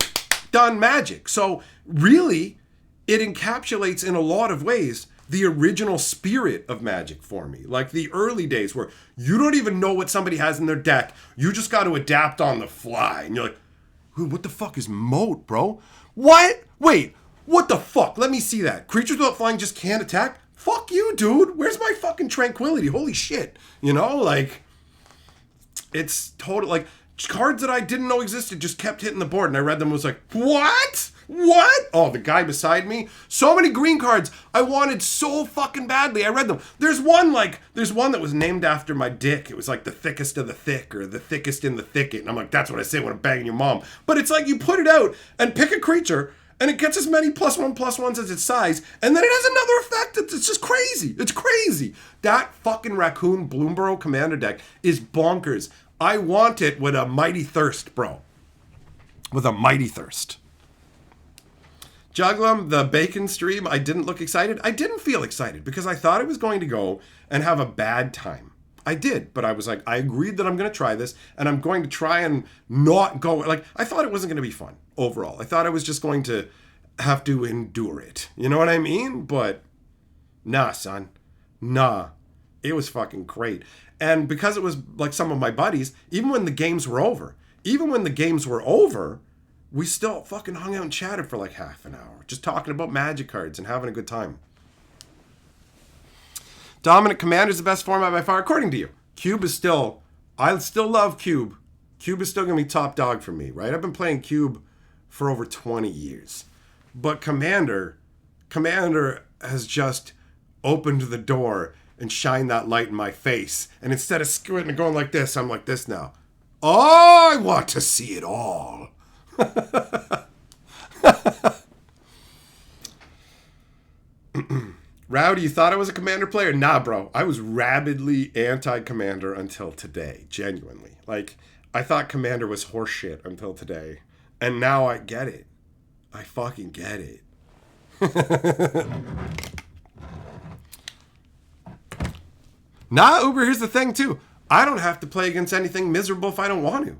Speaker 1: done Magic. So really, it encapsulates in a lot of ways the original spirit of Magic for me. Like the early days where you don't even know what somebody has in their deck. You just got to adapt on the fly. And you're like, what the fuck is Moat, bro? What? Wait, what the fuck? Let me see that. Creatures without flying just can't attack? Fuck you, dude. Where's my fucking tranquility? Holy shit. You know, like, it's total, like, cards that I didn't know existed just kept hitting the board. And I read them and was like, what? What? Oh, the guy beside me. So many green cards I wanted so fucking badly. I read them. There's one that was named after my dick. It was like the thickest of the thick, or the thickest in the thicket. And I'm like, that's what I say when I'm banging your mom. But it's like you put it out and pick a creature, and it gets as many +1/+1s as its size, and then it has another effect. It's just crazy. It's crazy. That fucking Raccoon Bloomborough Commander deck is bonkers. I want it with a mighty thirst, bro. With a mighty thirst. Juglum, the bacon stream, I didn't look excited. I didn't feel excited because I thought I was going to go and have a bad time. I did, but I was like, I agreed that I'm going to try this, and I'm going to try and not go. Like, I thought it wasn't going to be fun overall. I thought I was just going to have to endure it. You know what I mean? But nah, son. Nah. It was fucking great. And because it was like some of my buddies, even when the games were over, we still fucking hung out and chatted for like half an hour, just talking about Magic cards and having a good time. Dominant Commander is the best format by far, according to you. Cube is still, I still love Cube. Cube is still going to be top dog for me, right? I've been playing Cube for over 20 years. But Commander has just opened the door and shined that light in my face. And instead of squinting and going like this, I'm like this now. Oh, I want to see it all. Rowdy, you thought I was a Commander player? Nah, bro. I was rabidly anti-Commander until today. Genuinely. Like, I thought Commander was horseshit until today. And now I get it. I fucking get it. Nah, Uber, here's the thing, too. I don't have to play against anything miserable if I don't want to.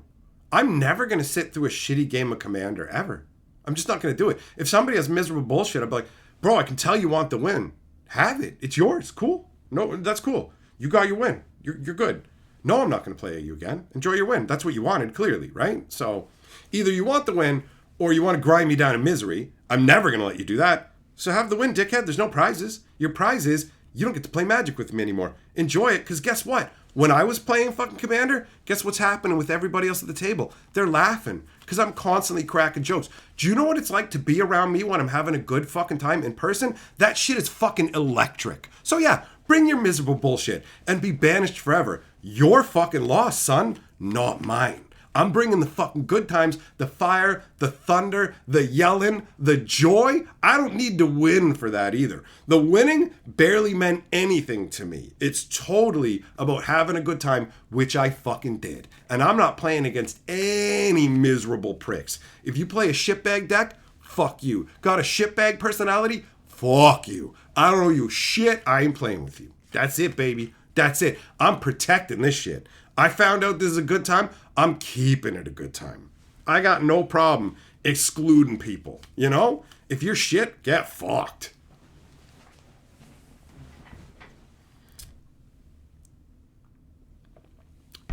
Speaker 1: I'm never going to sit through a shitty game of Commander, ever. I'm just not going to do it. If somebody has miserable bullshit, I'll be like, bro, I can tell you want the win. Have it. It's yours. Cool. No, that's cool. You got your win. You're good. No, I'm not going to play you again. Enjoy your win. That's what you wanted, clearly, right? So either you want the win or you want to grind me down in misery. I'm never going to let you do that. So have the win, dickhead. There's no prizes. Your prize is you don't get to play Magic with me anymore. Enjoy it, because guess what? When I was playing fucking Commander, guess what's happening with everybody else at the table? They're laughing because I'm constantly cracking jokes. Do you know what it's like to be around me when I'm having a good fucking time in person? That shit is fucking electric. So yeah, bring your miserable bullshit and be banished forever. Your fucking loss, son, not mine. I'm bringing the fucking good times, the fire, the thunder, the yelling, the joy. I don't need to win for that either. The winning barely meant anything to me. It's totally about having a good time, which I fucking did. And I'm not playing against any miserable pricks. If you play a shitbag deck, fuck you. Got a shitbag personality? Fuck you. I don't know you shit. I ain't playing with you. That's it, baby. That's it. I'm protecting this shit. I found out this is a good time. I'm keeping it a good time. I got no problem excluding people. You know? If you're shit, get fucked.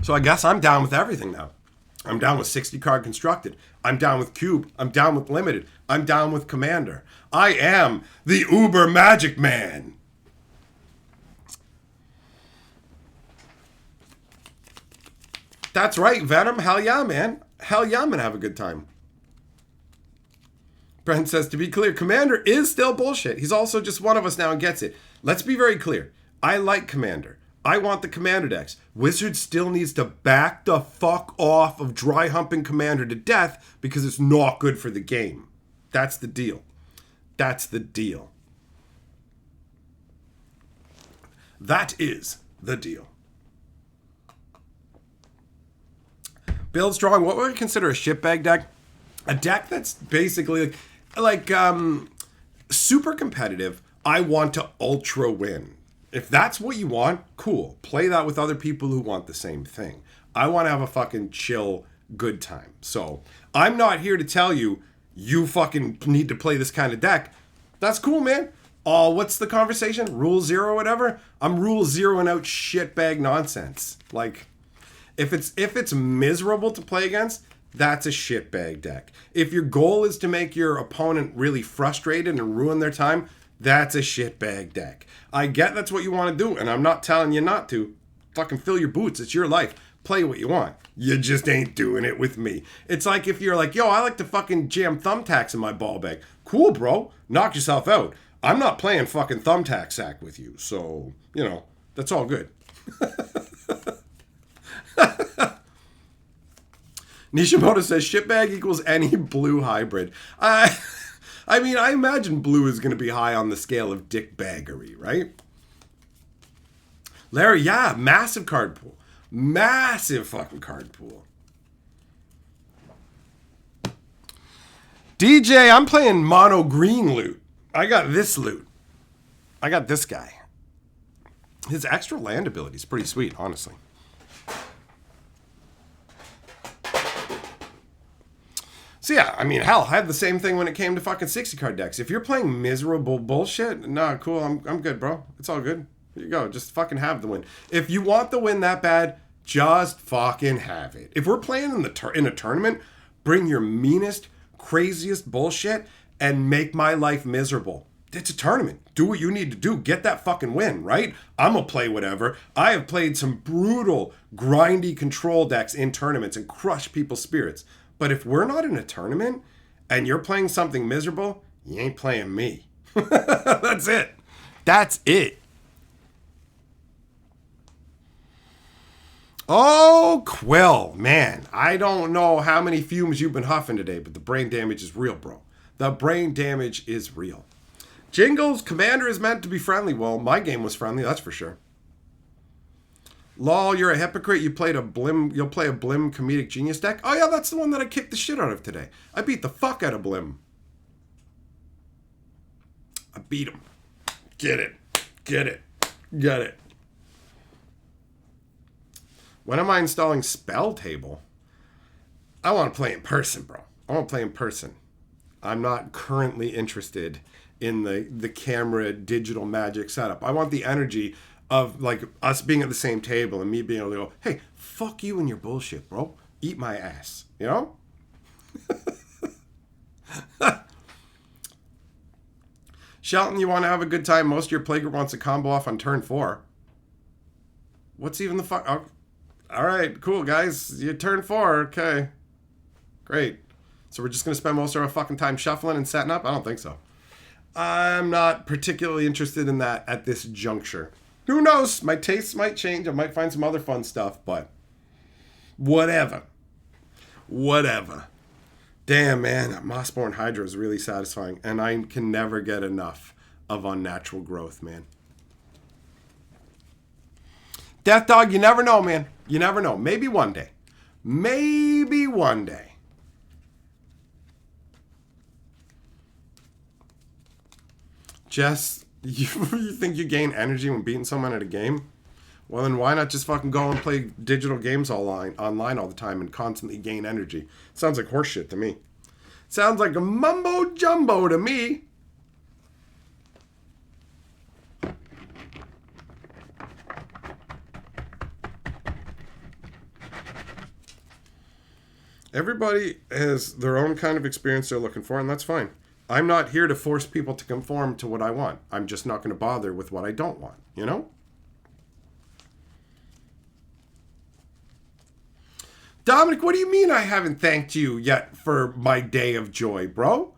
Speaker 1: So I guess I'm down with everything now. I'm down with 60 card constructed. I'm down with Cube. I'm down with Limited. I'm down with Commander. I am the Uber Magic Man. That's right, Venom. Hell yeah, man. Hell yeah, I'm going to have a good time. Brent says, to be clear, Commander is still bullshit. He's also just one of us now and gets it. Let's be very clear. I like Commander. I want the Commander decks. Wizard still needs to back the fuck off of dry humping Commander to death because it's not good for the game. That's the deal. That's the deal. That is the deal. Build strong. What would I consider a shitbag deck? A deck that's basically like super competitive. I want to ultra win. If that's what you want, cool. Play that with other people who want the same thing. I want to have a fucking chill, good time. So I'm not here to tell you, you fucking need to play this kind of deck. That's cool, man. Oh, what's the conversation? Rule 0 or whatever? I'm rule 0ing out shitbag nonsense. Like, if it's miserable to play against, that's a shitbag deck. If your goal is to make your opponent really frustrated and ruin their time, that's a shitbag deck. I get that's what you want to do, and I'm not telling you not to. Fucking fill your boots. It's your life. Play what you want. You just ain't doing it with me. It's like if you're like, yo, I like to fucking jam thumbtacks in my ball bag. Cool, bro. Knock yourself out. I'm not playing fucking thumbtack sack with you. So, that's all good. Nishimoto says shitbag equals any blue hybrid. I mean, I imagine blue is going to be high on the scale of dickbaggery, right? Larry, yeah, massive card pool. Massive fucking card pool. DJ, I'm playing mono green loot. I got this loot. I got this guy. His extra land ability is pretty sweet, honestly. So yeah, I mean, hell, I had the same thing when it came to fucking 60 card decks. If you're playing miserable bullshit, nah, cool, I'm good, bro. It's all good. Here you go. Just fucking have the win. If you want the win that bad, just fucking have it. If we're playing in a tournament, bring your meanest, craziest bullshit and make my life miserable. It's a tournament. Do what you need to do. Get that fucking win, right? I'm gonna play whatever. I have played some brutal, grindy control decks in tournaments and crushed people's spirits. But if we're not in a tournament and you're playing something miserable, you ain't playing me. That's it. That's it. Oh, Quill, man, I don't know how many fumes you've been huffing today, but the brain damage is real, bro. The brain damage is real. Jingles, Commander is meant to be friendly. Well, my game was friendly, that's for sure. Lol, you're a hypocrite. You'll play a Blim comedic genius deck. Oh yeah, that's the one that I kicked the shit out of today. I beat the fuck out of Blim. I beat him. Get it. Get it. Get it. When am I installing Spell Table? I want to play in person, bro. I want to play in person. I'm not currently interested in the camera digital magic setup. I want the energy of like us being at the same table and me being able to go, hey, fuck you and your bullshit, bro. Eat my ass. You know? Shelton, you want to have a good time. Most of your playgroup wants to combo off on turn 4. What's even the fuck? Oh, all right, cool, guys. You turn 4. Okay. Great. So we're just going to spend most of our fucking time shuffling and setting up? I don't think so. I'm not particularly interested in that at this juncture. Who knows? My tastes might change. I might find some other fun stuff, but whatever. Whatever. Damn, man, that Mossborn Hydra is really satisfying, and I can never get enough of unnatural growth, man. Death Dog, you never know, man. You never know. Maybe one day. Maybe one day. Jess, you think you gain energy when beating someone at a game? Well, then why not just fucking go and play digital games online all the time and constantly gain energy? Sounds like horseshit to me. Sounds like a mumbo jumbo to me. Everybody has their own kind of experience they're looking for, and that's fine. I'm not here to force people to conform to what I want. I'm just not going to bother with what I don't want, you know? Dominic, what do you mean I haven't thanked you yet for my day of joy, bro?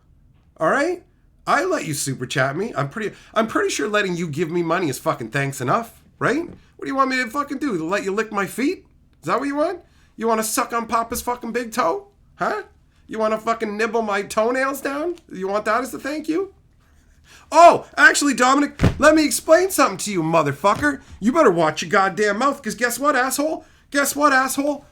Speaker 1: All right? I let you super chat me. I'm pretty sure letting you give me money is fucking thanks enough, right? What do you want me to fucking do? To let you lick my feet? Is that what you want? You want to suck on Papa's fucking big toe? Huh? You want to fucking nibble my toenails down? You want that as a thank you? Oh, actually, Dominic, let me explain something to you, motherfucker. You better watch your goddamn mouth, because guess what, asshole? Guess what, asshole?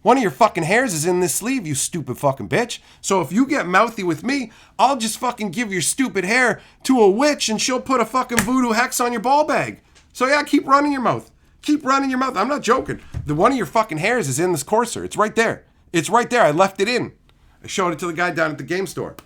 Speaker 1: One of your fucking hairs is in this sleeve, you stupid fucking bitch. So if you get mouthy with me, I'll just fucking give your stupid hair to a witch and she'll put a fucking voodoo hex on your ball bag. So yeah, keep running your mouth. Keep running your mouth. I'm not joking. The one of your fucking hairs is in this courser. It's right there. It's right there. I left it in. I showed it to the guy down at the game store.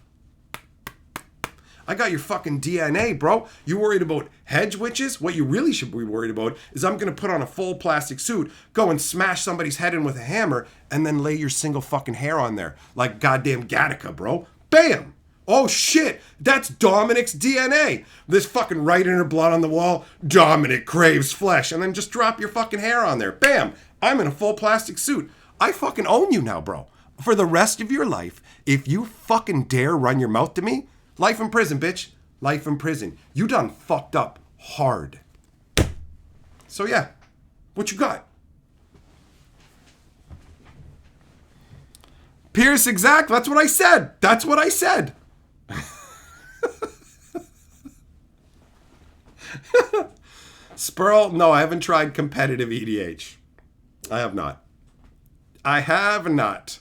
Speaker 1: I got your fucking DNA, bro. You worried about hedge witches? What you really should be worried about is I'm going to put on a full plastic suit, go and smash somebody's head in with a hammer, and then lay your single fucking hair on there. Like goddamn Gattaca, bro. Bam! Oh shit, that's Dominic's DNA. This fucking writing her blood on the wall, Dominic craves flesh, and then just drop your fucking hair on there. Bam, I'm in a full plastic suit. I fucking own you now, bro. For the rest of your life, if you fucking dare run your mouth to me, life in prison, bitch. Life in prison. You done fucked up hard. So yeah, what you got? Pierce, exact. That's what I said. That's what I said. Spurl, no, I haven't tried competitive EDH. I have not. I have not.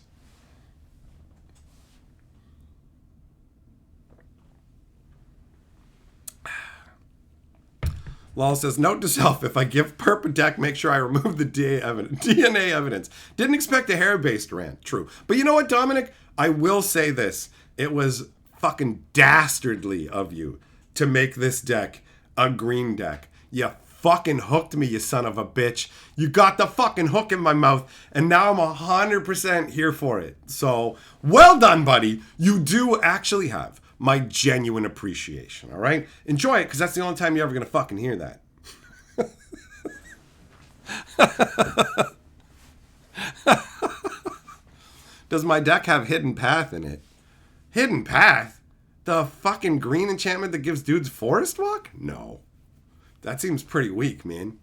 Speaker 1: Lol says, note to self, if I give Perp a deck, make sure I remove the DNA evidence. Didn't expect a hair-based rant. True. But you know what, Dominic? I will say this. It was fucking dastardly of you to make this deck a green deck. You fucking hooked me, you son of a bitch. You got the fucking hook in my mouth, and now I'm 100% here for it. So, well done, buddy. You do actually have my genuine appreciation, all right? Enjoy it, because that's the only time you're ever going to fucking hear that. Does my deck have Hidden Path in it? Hidden Path? The fucking green enchantment that gives dudes Forest Walk? No. That seems pretty weak, man.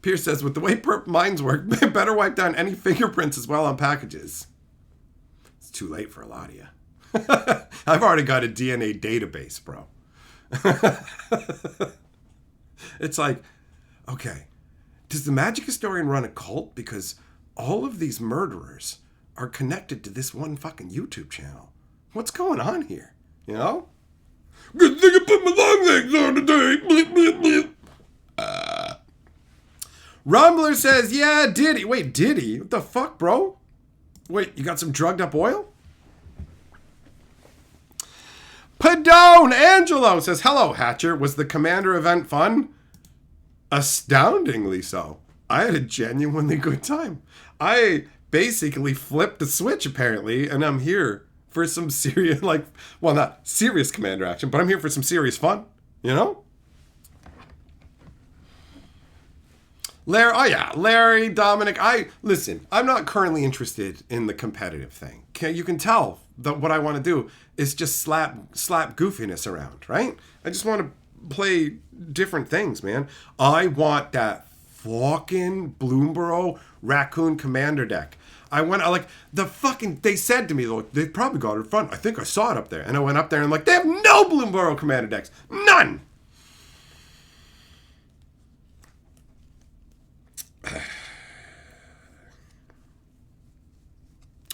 Speaker 1: Pierce says, with the way perp minds work, they better wipe down any fingerprints as well on packages. It's too late for a lot of you. I've already got a DNA database, bro. It's like, okay, does the Magic Historian run a cult? Because all of these murderers are connected to this one fucking YouTube channel. What's going on here? You know? Good thing I put my long legs on today. Bleep, bleep, bleep. Rumbler says, yeah, Diddy. Wait, Diddy? What the fuck, bro? Wait, you got some drugged up oil? Padone Angelo says, hello, Hatcher. Was the Commander event fun? Astoundingly so. I had a genuinely good time. I basically flipped the switch, apparently, and I'm here for some serious, like, well, not serious Commander action, but I'm here for some serious fun, you know? Larry, Dominic, listen, I'm not currently interested in the competitive thing. You can tell that what I want to do is just slap goofiness around, right? I just want to play different things, man. I want that fucking Bloomborough Raccoon Commander deck. They said to me, look, they probably got it in front. I think I saw it up there. And I went up there and I'm like, they have no Bloomborough Commander decks. None!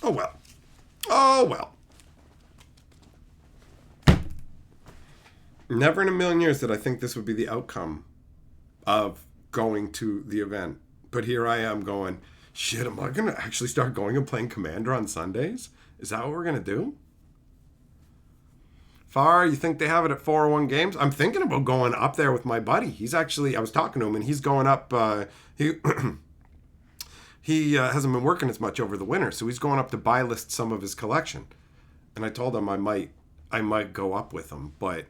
Speaker 1: Oh well. Oh well. Never in a million years did I think this would be the outcome of going to the event. But here I am going, shit, am I going to actually start going and playing Commander on Sundays? Is that what we're going to do? Far, you think they have it at 401 Games? I'm thinking about going up there with my buddy. He's actually, I was talking to him and he's going up, he hasn't been working as much over the winter, so he's going up to buy list some of his collection. And I told him I might go up with him, but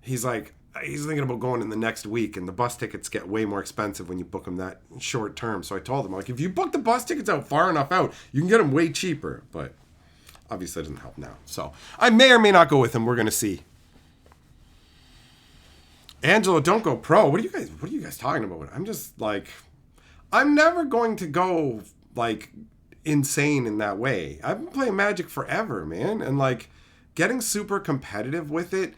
Speaker 1: he's thinking about going in the next week, and the bus tickets get way more expensive when you book them that short term. So I told him, like, if you book the bus tickets out far enough out, you can get them way cheaper. But obviously it doesn't help now. So I may or may not go with him. We're going to see. Angelo, don't go pro. What are you guys talking about? I'm just like, I'm never going to go like insane in that way. I've been playing Magic forever, man. And like getting super competitive with it,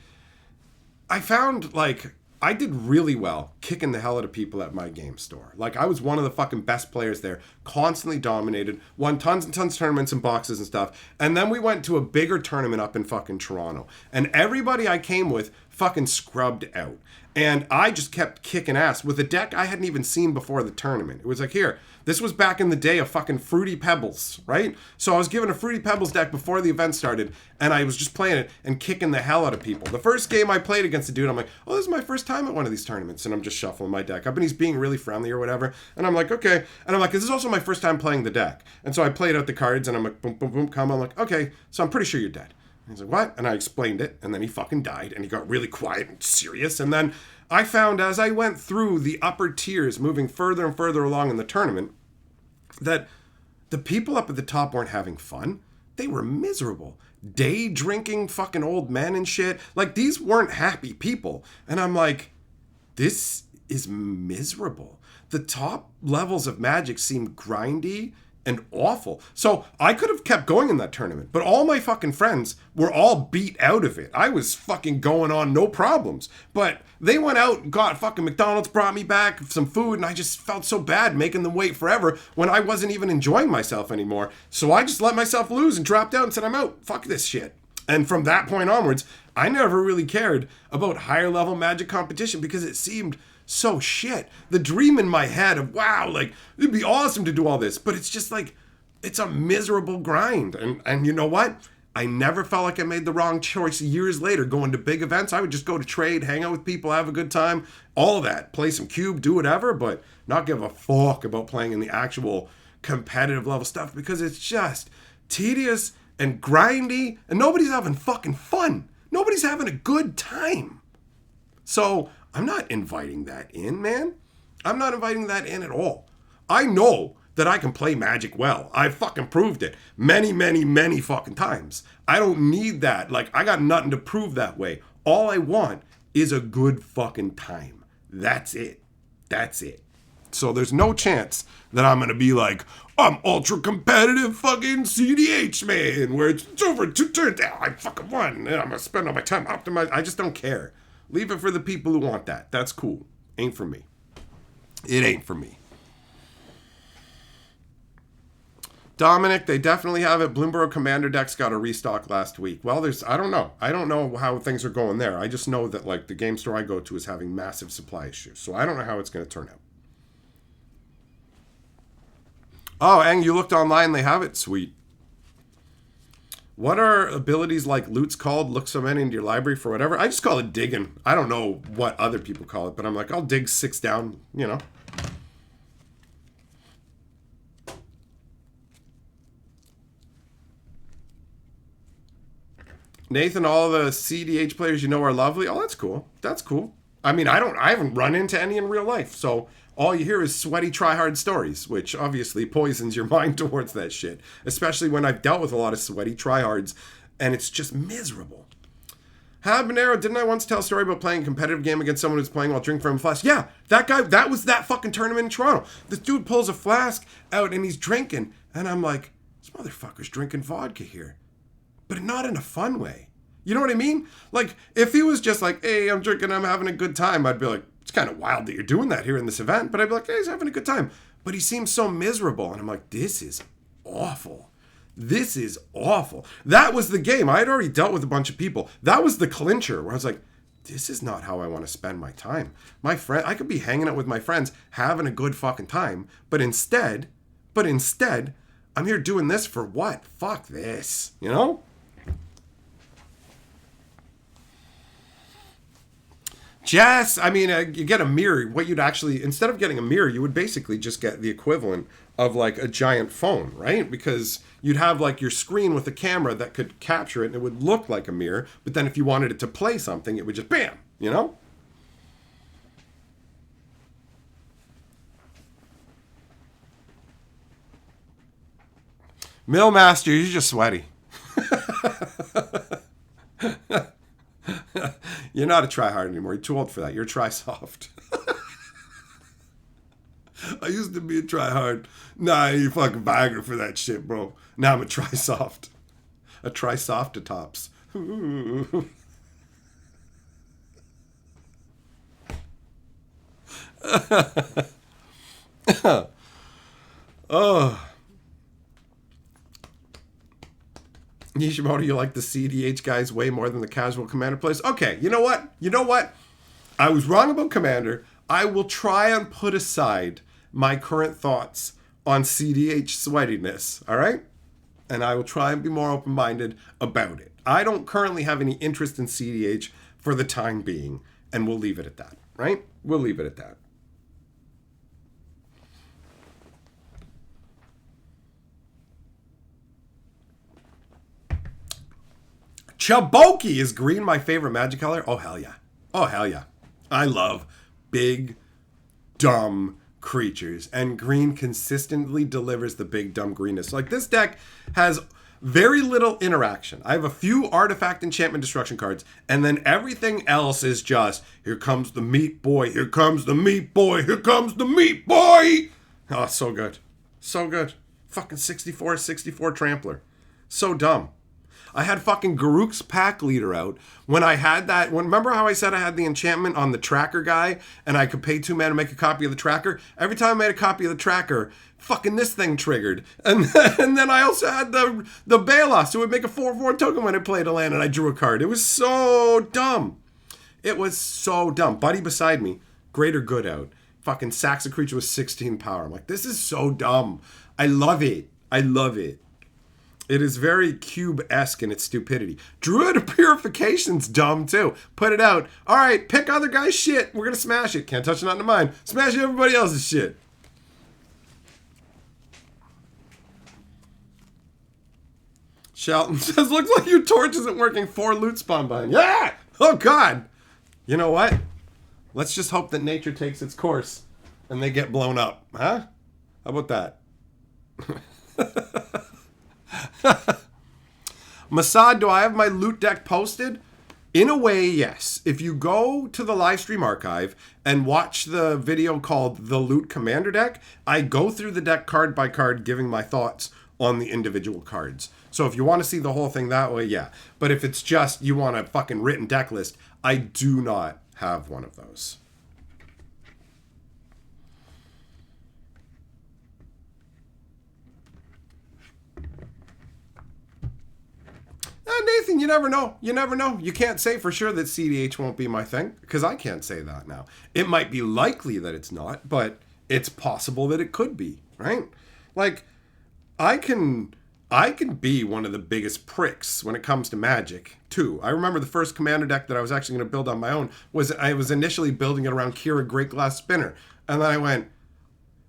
Speaker 1: I found like I did really well kicking the hell out of people at my game store. Like I was one of the fucking best players there, constantly dominated, won tons and tons of tournaments and boxes and stuff. And then we went to a bigger tournament up in fucking Toronto. And everybody I came with fucking scrubbed out. And I just kept kicking ass with a deck I hadn't even seen before the tournament. It was like, here, this was back in the day of fucking Fruity Pebbles, right? So I was given a Fruity Pebbles deck before the event started, and I was just playing it and kicking the hell out of people. The first game I played against a dude, I'm like, oh, this is my first time at one of these tournaments. And I'm just just shuffling my deck up. And he's being really friendly or whatever. And I'm like, okay. And I'm like, this is also my first time playing the deck. And so I played out the cards and I'm like, boom, boom, boom, come. I'm like, okay, so I'm pretty sure you're dead. And he's like, what? And I explained it. And then he fucking died. And he got really quiet and serious. And then I found as I went through the upper tiers, moving further and further along in the tournament, that the people up at the top weren't having fun. They were miserable. Day drinking fucking old men and shit. Like, these weren't happy people. And I'm like, this is miserable. The top levels of Magic seem grindy and awful. So I could have kept going in that tournament, but all my fucking friends were all beat out of it. I was fucking going on no problems. But they went out, got fucking McDonald's, brought me back some food, and I just felt so bad making them wait forever when I wasn't even enjoying myself anymore. So I just let myself lose and dropped out and said, I'm out. Fuck this shit. And from that point onwards, I never really cared about higher level Magic competition because it seemed so shit. The dream in my head of, wow, like, it'd be awesome to do all this, but it's just like, it's a miserable grind. And you know what? I never felt like I made the wrong choice years later going to big events. I would just go to trade, hang out with people, have a good time, all of that, play some cube, do whatever, but not give a fuck about playing in the actual competitive level stuff because it's just tedious and grindy and nobody's having fucking fun. Nobody's having a good time. So I'm not inviting that in, man. I'm not inviting that in at all. I know that I can play Magic well. I fucking proved it many, many, many fucking times. I don't need that. Like, I got nothing to prove that way. All I want is a good fucking time. That's it. That's it. So there's no chance that I'm going to be like, I'm ultra competitive fucking CDH, man, where it's over 2 turns down. I fucking won. And I'm going to spend all my time optimizing. I just don't care. Leave it for the people who want that. That's cool. Ain't for me. It ain't for me. Dominic, they definitely have it. Bloomberg Commander decks got a restock last week. Well, I don't know. I don't know how things are going there. I just know that, like, the game store I go to is having massive supply issues. So I don't know how it's going to turn out. Oh, and you looked online. They have it. Sweet. What are abilities like Loot's called? Look some into your library for whatever. I just call it digging. I don't know what other people call it, but I'm like, I'll dig 6 down, you know. Nathan, all the CDH players you know are lovely. Oh, that's cool. That's cool. I mean, I haven't run into any in real life, so all you hear is sweaty try-hard stories, which obviously poisons your mind towards that shit, especially when I've dealt with a lot of sweaty try-hards, and it's just miserable. Habanero, didn't I once tell a story about playing a competitive game against someone who's playing while drinking from a flask? Yeah, that guy, that was that fucking tournament in Toronto. This dude pulls a flask out and he's drinking, and I'm like, this motherfucker's drinking vodka here. But not in a fun way. You know what I mean? Like, if he was just like, hey, I'm drinking, I'm having a good time, I'd be like, it's kind of wild that you're doing that here in this event. But I'd be like, hey, he's having a good time. But he seems so miserable. And I'm like, this is awful. This is awful. That was the game. I had already dealt with a bunch of people. That was the clincher where I was like, this is not how I want to spend my time. My friend, I could be hanging out with my friends, having a good fucking time. But instead, I'm here doing this for what? Fuck this. You know? Jess, I mean, you get a mirror. What you'd actually, instead of getting a mirror, you would basically just get the equivalent of like a giant phone, right? Because you'd have like your screen with a camera that could capture it and it would look like a mirror. But then if you wanted it to play something, it would just bam, you know? Millmaster, you're just sweaty. You're not a try-hard anymore. You're too old for that. You're a try-soft. I used to be a try-hard. Nah, you fucking Viagra for that shit, bro. Now I'm a try-soft. A try-soft to tops. Oh. Nishimoto, you like the CDH guys way more than the casual Commander players? Okay, you know what? I was wrong about Commander. I will try and put aside my current thoughts on CDH sweatiness, all right? And I will try and be more open-minded about it. I don't currently have any interest in CDH for the time being. And we'll leave it at that, right? We'll leave it at that. Chaboki, is green my favorite Magic color? Oh, hell yeah. Oh, hell yeah. I love big, dumb creatures. And green consistently delivers the big, dumb greenness. Like, this deck has very little interaction. I have a few artifact, enchantment, destruction cards. And then everything else is just, here comes the meat boy. Here comes the meat boy. Here comes the meat boy. Oh, so good. So good. Fucking 64 Trampler. So dumb. I had fucking Garruk's Pack Leader out when I had that. Remember how I said I had the enchantment on the tracker guy and I could pay 2 mana to make a copy of the tracker? Every time I made a copy of the tracker, fucking this thing triggered. And then I also had the Balos, who would make a 4/4 token when it played a land and I drew a card. It was so dumb. It was so dumb. Buddy beside me, Greater Good out. Fucking sacks a creature with 16 power. I'm like, this is so dumb. I love it. I love it. It is very Cube-esque in its stupidity. Druid Purification's dumb, too. Put it out. All right, pick other guy's shit. We're going to smash it. Can't touch nothing of mine. Smash everybody else's shit. Shelton says, looks like your torch isn't working. 4 loot spawn behind. Yeah! Oh, God. You know what? Let's just hope that nature takes its course and they get blown up. Huh? How about that? Masad, do I have my loot deck posted? In a way, yes. If you go to the live stream archive and watch the video called The Loot Commander Deck, I go through the deck card by card giving my thoughts on the individual cards. So if you want to see the whole thing that way, yeah. But if it's just you want a fucking written deck list, I do not have one of those. Nathan, you never know. You never know. You can't say for sure that CDH won't be my thing, because I can't say that now. It might be likely that it's not, but it's possible that it could be, right? Like, I can be one of the biggest pricks when it comes to Magic, too. I remember the first Commander deck that I was actually going to build on my own I was initially building it around Kira Great Glass Spinner. And then I went,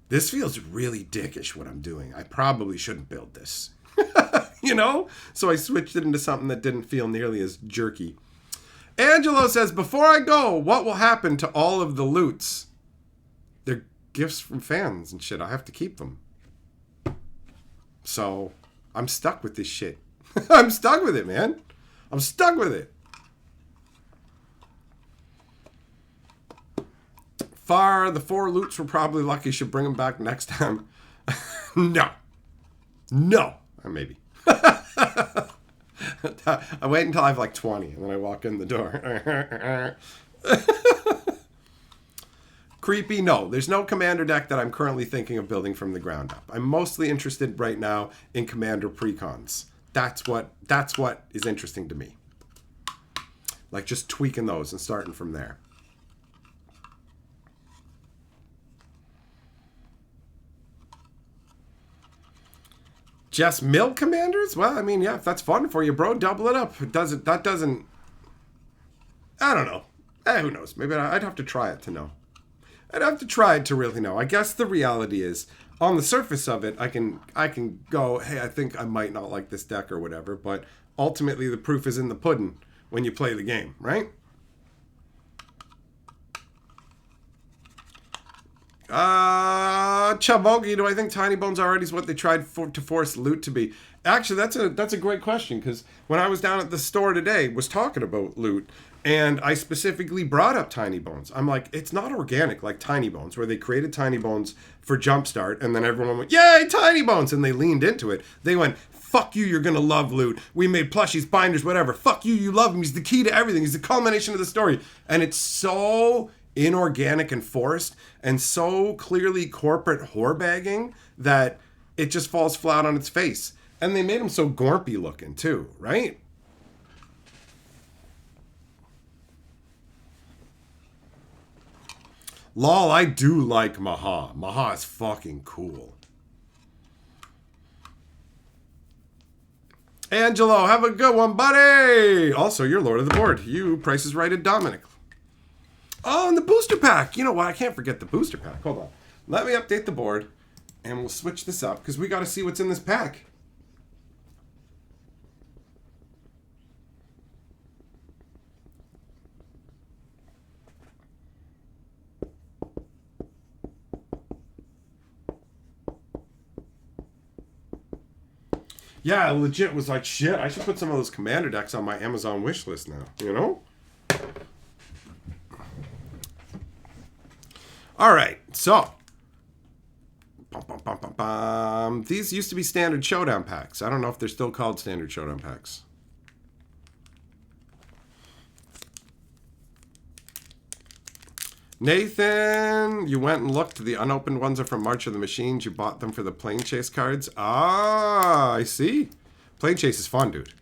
Speaker 1: this feels really dickish what I'm doing. I probably shouldn't build this. You know? So I switched it into something that didn't feel nearly as jerky. Angelo says, before I go, what will happen to all of the loots? They're gifts from fans and shit. I have to keep them. So I'm stuck with this shit. I'm stuck with it, man. I'm stuck with it. The 4 loots were probably lucky. Should bring them back next time. No. Maybe. I wait until I have like 20 and then I walk in the door. Creepy, no. There's no Commander deck that I'm currently thinking of building from the ground up. I'm mostly interested right now in Commander precons. That's what is interesting to me. Like just tweaking those and starting from there. Just mill commanders? Well, I mean, yeah, if that's fun for you, bro, double it up. I don't know. Who knows? Maybe I'd have to try it to know. I'd have to try it to really know. I guess the reality is, on the surface of it, I can go, hey, I think I might not like this deck or whatever, but ultimately the proof is in the pudding when you play the game, right? Chabogi, do I think Tiny Bones already is what they tried to force loot to be? Actually, that's a great question, because when I was down at the store today, was talking about loot, and I specifically brought up Tiny Bones. I'm like, it's not organic like Tiny Bones, where they created Tiny Bones for Jumpstart, and then everyone went, yay, Tiny Bones, and they leaned into it. They went, fuck you, you're gonna love loot. We made plushies, binders, whatever. Fuck you, you love him. He's the key to everything. He's the culmination of the story. And it's so inorganic and forced and so clearly corporate whorebagging that it just falls flat on its face. And they made him so gormpy looking too, right? Lol, I do like Maha. Maha is fucking cool. Angelo, have a good one, buddy! Also, you're Lord of the Board. You Price is Righted Dominic. Oh, and the booster pack. You know what? I can't forget the booster pack. Hold on. Let me update the board, and we'll switch this up, because we got to see what's in this pack. Yeah, I legit was like, shit, I should put some of those commander decks on my Amazon wish list now, you know? All right, so. These used to be standard showdown packs. I don't know if they're still called standard showdown packs. Nathan, you went and looked. The unopened ones are from March of the Machines. You bought them for the Plane Chase cards. Ah, I see. Plane Chase is fun, dude.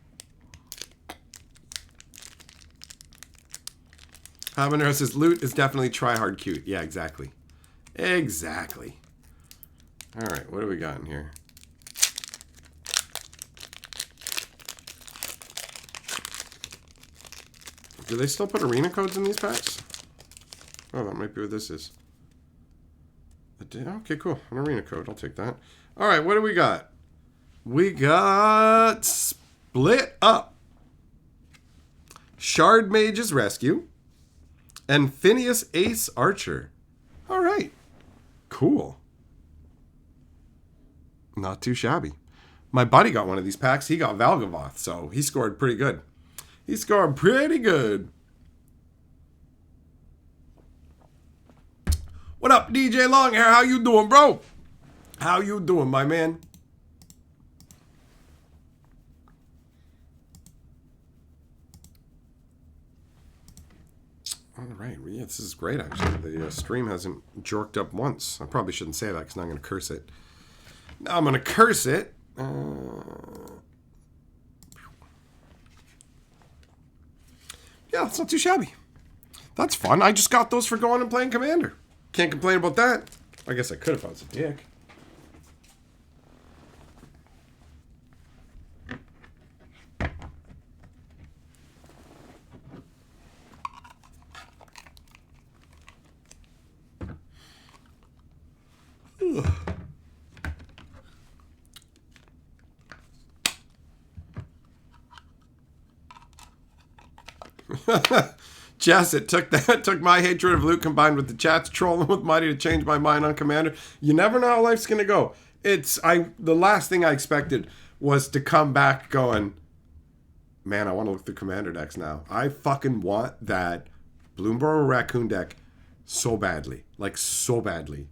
Speaker 1: Habanero says, loot is definitely try-hard cute. Yeah, exactly. Exactly. All right, what do we got in here? Do they still put arena codes in these packs? Oh, that might be what this is. Okay, cool. An arena code. I'll take that. All right, what do we got? We got Split Up, Shard Mage's Rescue, and Phineas Ace Archer. All right. Cool. Not too shabby. My buddy got one of these packs. He got Valgavoth, so he scored pretty good. He scored pretty good. What up, DJ Longhair? How you doing, bro? How you doing, my man? All right. Yeah, this is great, actually. The stream hasn't jorked up once. I probably shouldn't say that because now I'm going to curse it. Now I'm going to curse it. Yeah, it's not too shabby. That's fun. I just got those for going and playing Commander. Can't complain about that. I guess I could if I was a dick. Jess, it took my hatred of Luke combined with the chat's trolling with Mighty to change my mind on Commander. You never know how life's gonna go. The last thing I expected was to come back going, man, I want to look through Commander decks now. I fucking want that Bloomborough Raccoon deck so badly. Like, so badly.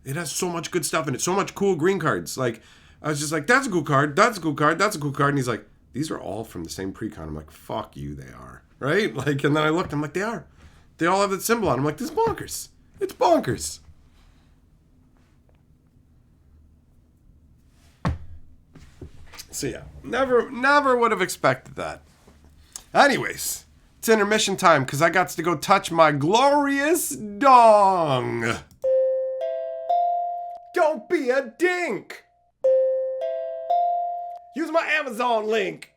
Speaker 1: It has so much good stuff in it. So much cool green cards. Like, I was just like, that's a cool card. That's a cool card. That's a cool card. And he's like, these are all from the same precon. I'm like, fuck you, they are. Right? Like, and then I looked, I'm like, they are. They all have that symbol on. I'm like, this is bonkers. It's bonkers. So yeah, never would have expected that. Anyways, it's intermission time because I got to go touch my glorious dong. Don't be a dink. Use my Amazon link.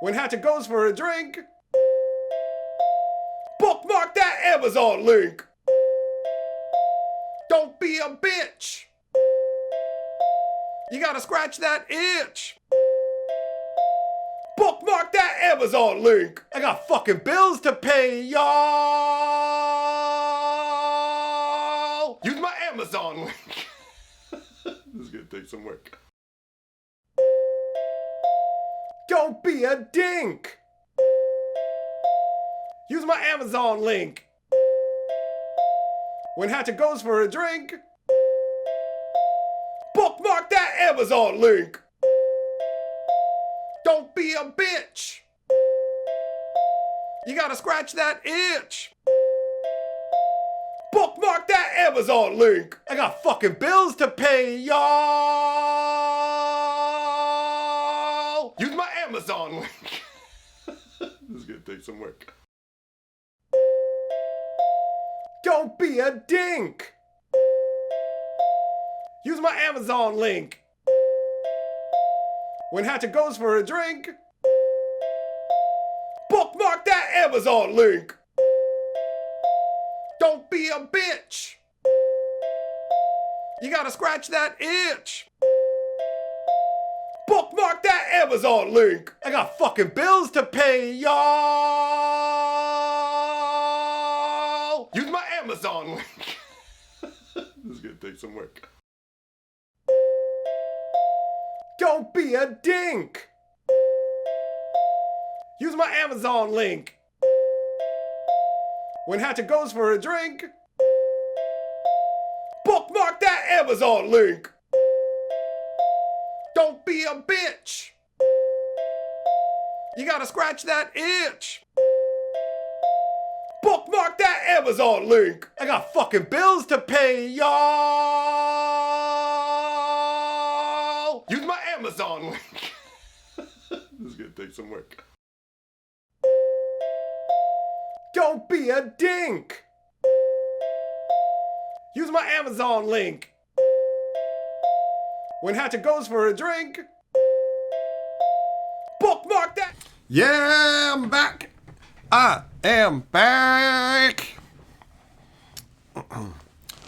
Speaker 1: When Hatchet goes for a drink, bookmark that Amazon link. Don't be a bitch. You gotta scratch that itch. Bookmark that Amazon link. I got fucking bills to pay, y'all. Use my Amazon link. This is gonna take some work. Don't be a dink. Use my Amazon link. When Hatchet goes for a drink, bookmark that Amazon link. Don't be a bitch. You gotta scratch that itch. Bookmark that Amazon link. I got fucking bills to pay, y'all. Use my Amazon link. This is gonna take some work. Don't be a dink. Use my Amazon link. When Hatchet goes for a drink, bookmark that Amazon link. Don't be a bitch. You gotta scratch that itch. Bookmark that Amazon link. I got fucking bills to pay, y'all. Use my Amazon link. This is gonna take some work. Don't be a dink. Use my Amazon link. When Hatchet goes for a drink, bookmark that Amazon link. Don't be a bitch. You gotta scratch that itch. Bookmark that Amazon link. I got fucking bills to pay, y'all. Use my Amazon link. This is gonna take some work. Don't be a dink. Use my Amazon link. When Hatchet goes for a drink, bookmark that. Yeah, I'm back. I am back.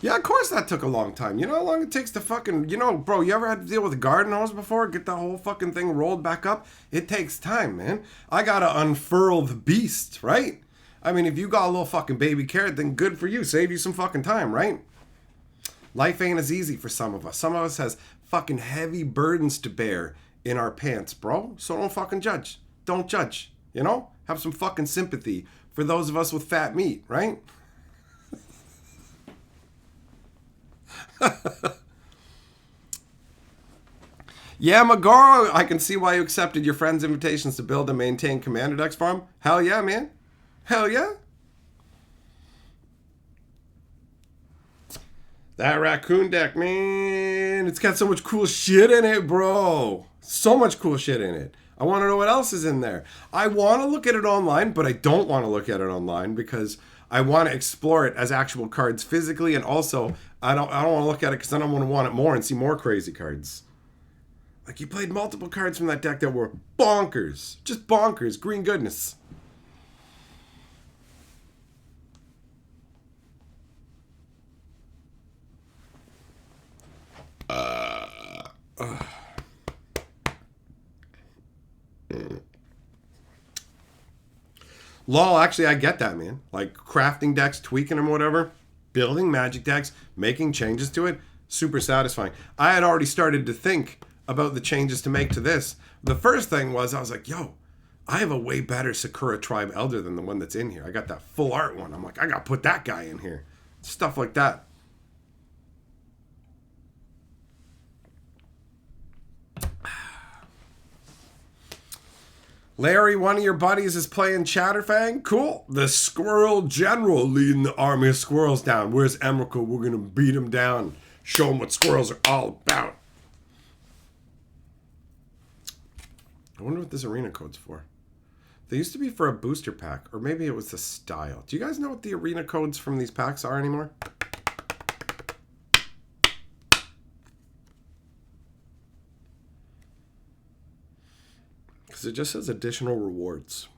Speaker 1: Yeah, of course that took a long time. You know how long it takes to fucking, bro, you ever had to deal with a garden hose before? Get the whole fucking thing rolled back up? It takes time, man. I gotta unfurl the beast, right? I mean, if you got a little fucking baby carrot, then good for you. Save you some fucking time, right? Life ain't as easy for some of us. Some of us has fucking heavy burdens to bear in our pants, bro. So don't fucking judge. Don't judge, Have some fucking sympathy for those of us with fat meat, right? Yeah, Magoro, I can see why you accepted your friend's invitations to build and maintain Commander Deck's farm. Hell yeah, man. Hell yeah. That raccoon deck, man. It's got so much cool shit in it, bro. So much cool shit in it. I want to know what else is in there. I want to look at it online, but I don't want to look at it online because I want to explore it as actual cards physically, and also I don't want to look at it because then I want it more and see more crazy cards. Like, you played multiple cards from that deck that were bonkers. Just bonkers. Green goodness. Lol, actually, I get that, man. Like, crafting decks, tweaking them, whatever. Building Magic decks, making changes to it, super satisfying. I had already started to think about the changes to make to this. The first thing was, I was like, yo, I have a way better Sakura Tribe Elder than the one that's in here. I got that full art one. I'm like, I got to put that guy in here. Stuff like that. Larry, one of your buddies is playing Chatterfang. Cool. The Squirrel General leading the army of squirrels down. Where's Emrakul? We're going to beat him down. Show him what squirrels are all about. I wonder what this arena code's for. They used to be for a booster pack, or maybe it was the style. Do you guys know what the arena codes from these packs are anymore? Because it just says additional rewards.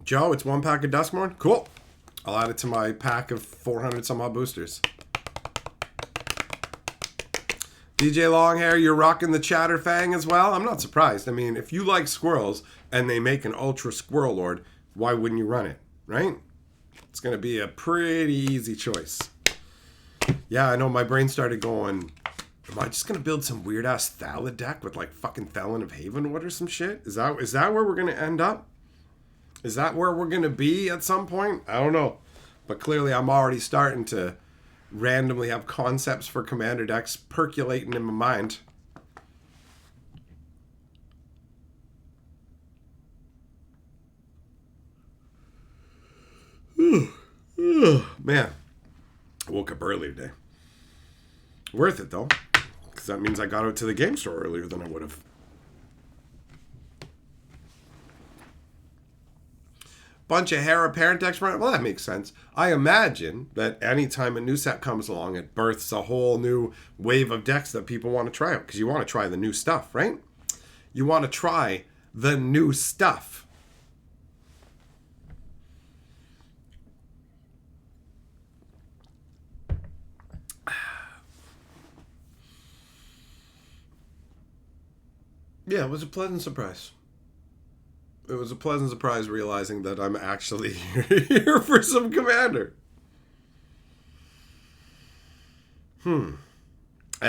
Speaker 1: Joe, it's one pack of Duskmorn? Cool. I'll add it to my pack of 400 some odd boosters. DJ Longhair, you're rocking the Chatterfang as well? I'm not surprised. I mean, if you like squirrels and they make an Ultra Squirrel Lord, why wouldn't you run it, right? It's going to be a pretty easy choice. Yeah, I know my brain started going, am I just going to build some weird-ass Thala deck with like fucking Thelen of Havenwood or some shit? Is that where we're going to end up? Is that where we're going to be at some point? I don't know. But clearly I'm already starting to randomly have concepts for commander decks percolating in my mind. Man, I woke up early today. Worth it though, because that means I got out to the game store earlier than I would have. bunch of heir apparent decks around. Well, that makes sense. I imagine that anytime a new set comes along, it births a whole new wave of decks that people want to try out. Because you want to try the new stuff, right? You want to try the new stuff. Yeah, it was a pleasant surprise. It was a pleasant surprise realizing that I'm actually here for some Commander. And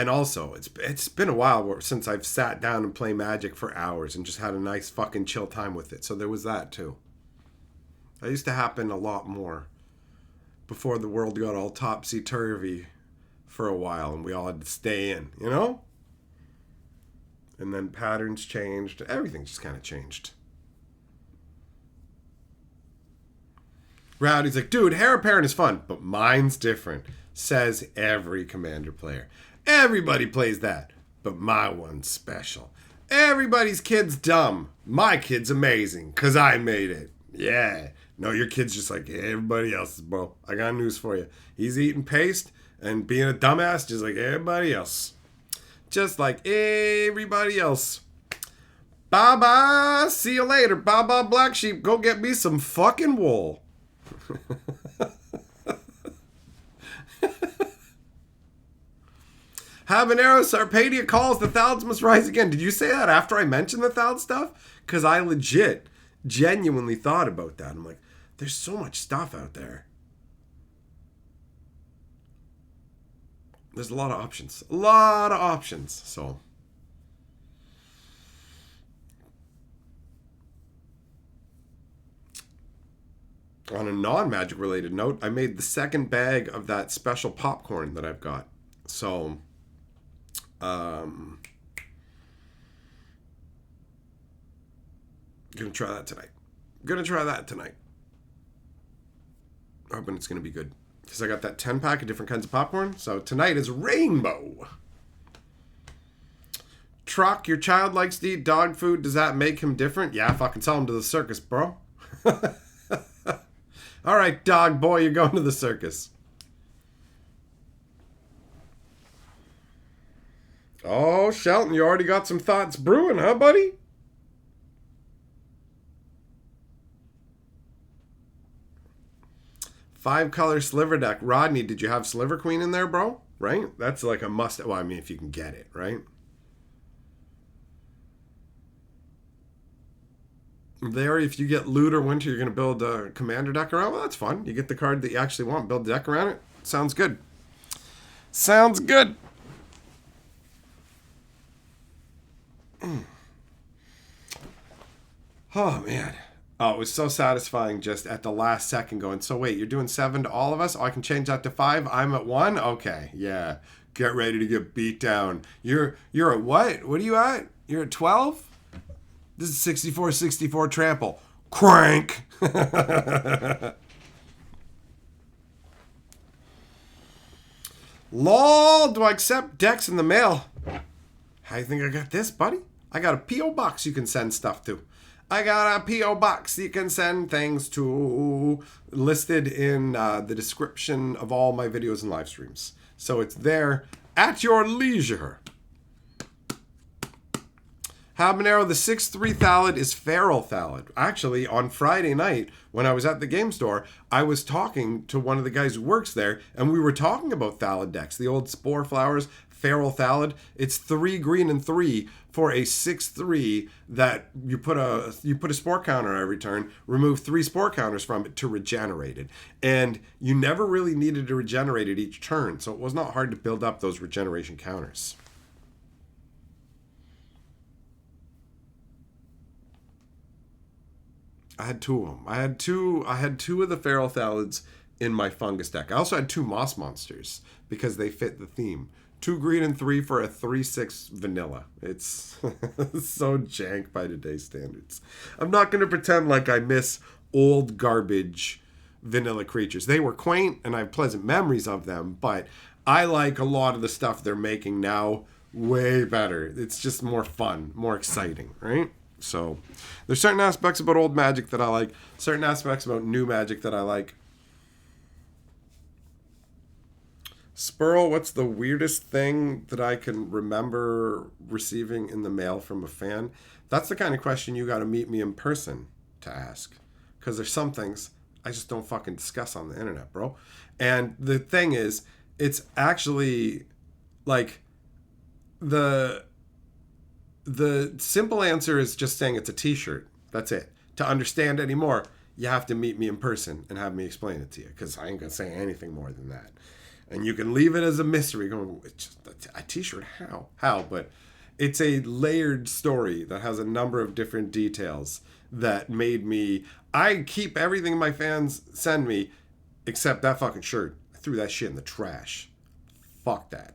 Speaker 1: also, it's been a while since I've sat down and played Magic for hours and just had a nice fucking chill time with it. So there was that too. That used to happen a lot more before the world got all topsy-turvy for a while and we all had to stay in, you know? And then patterns changed. Everything just kind of changed. Rowdy's like, dude, heir apparent is fun, but mine's different, says every Commander player. Everybody plays that, but my one's special. Everybody's kid's dumb. My kid's amazing, because I made it. Yeah. No, your kid's just like everybody else's, bro. I got news for you. He's eating paste and being a dumbass just like everybody else. Just like everybody else. Bye-bye. See you later. Bye-bye, black sheep. Go get me some fucking wool. Habanero Sarpedia calls the Thouds must rise again. Did you say that after I mentioned the Thoud stuff? Because I genuinely thought about that. I'm like, there's so much stuff out there. There's a lot of options. A lot of options. So. On a non-Magic related note, I made the second bag of that special popcorn that I've got. So, gonna try that tonight. Hoping it's gonna be good. Because I got that 10-pack of different kinds of popcorn. So tonight is rainbow. Truck, your child likes to eat dog food. Does that make him different? Yeah, fucking tell him to the circus, bro. All right, dog boy, you're going to the circus. Oh, Shelton, you already got some thoughts brewing, huh, buddy? Five-color sliver deck. Rodney, did you have Sliver Queen in there, bro? Right? That's like a must. Well, I mean, if you can get it, right? There, if you get Loot or Winter, you're going to build a Commander deck around. Well, that's fun. You get the card that you actually want, build a deck around it. Sounds good. Sounds good. Oh, man. Oh, it was so satisfying just at the last second going, so wait, you're doing 7 to all of us? Oh, I can change that to 5? I'm at 1? Okay, yeah. Get ready to get beat down. You're at what? What are you at? You're at 12? This is 64 trample. Crank! LOL, do I accept decks in the mail? How do you think I got this, buddy? I got a P.O. box you can send stuff to. I got a P.O. box you can send things to, listed in the description of all my videos and live streams. So it's there at your leisure. Habanero, the 6-3 Thallid is Feral Thallid. Actually, on Friday night, when I was at the game store, I was talking to one of the guys who works there, and we were talking about Thallid decks. The old Spore Flowers, Feral Thallid. It's 3 green and 3 for a 6-3 that you put a Spore counter every turn, remove 3 Spore counters from it to regenerate it. And you never really needed to regenerate it each turn, so it was not hard to build up those regeneration counters. I had 2 of them. I had two of the Feral Thallids in my fungus deck. I also had 2 Moss Monsters because they fit the theme. 2 green and 3 for a 3/6 vanilla. It's so jank by today's standards. I'm not going to pretend like I miss old garbage vanilla creatures. They were quaint and I have pleasant memories of them, but I like a lot of the stuff they're making now way better. It's just more fun, more exciting, right? So there's certain aspects about old Magic that I like, certain aspects about new Magic that I like. Spurl, what's the weirdest thing that I can remember receiving in the mail from a fan? That's the kind of question you got to meet me in person to ask. Because there's some things I just don't fucking discuss on the internet, bro. And the thing is, it's actually like the simple answer is just saying it's a t-shirt. That's it. To understand anymore, you have to meet me in person and have me explain it to you. Because I ain't going to say anything more than that. And you can leave it as a mystery going, it's just a t-shirt, how? But it's a layered story that has a number of different details that made me, I keep everything my fans send me except that fucking shirt. I threw that shit in the trash. Fuck that.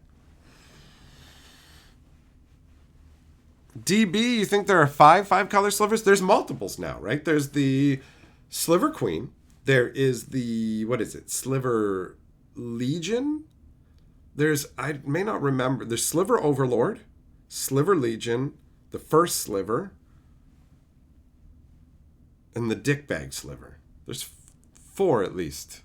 Speaker 1: DB, you think there are five color slivers? There's multiples now, right? There's the Sliver Queen. There is the, what is it? Sliver Legion. I may not remember. There's Sliver Overlord, Sliver Legion, the first Sliver, and the Dickbag Sliver. There's four at least.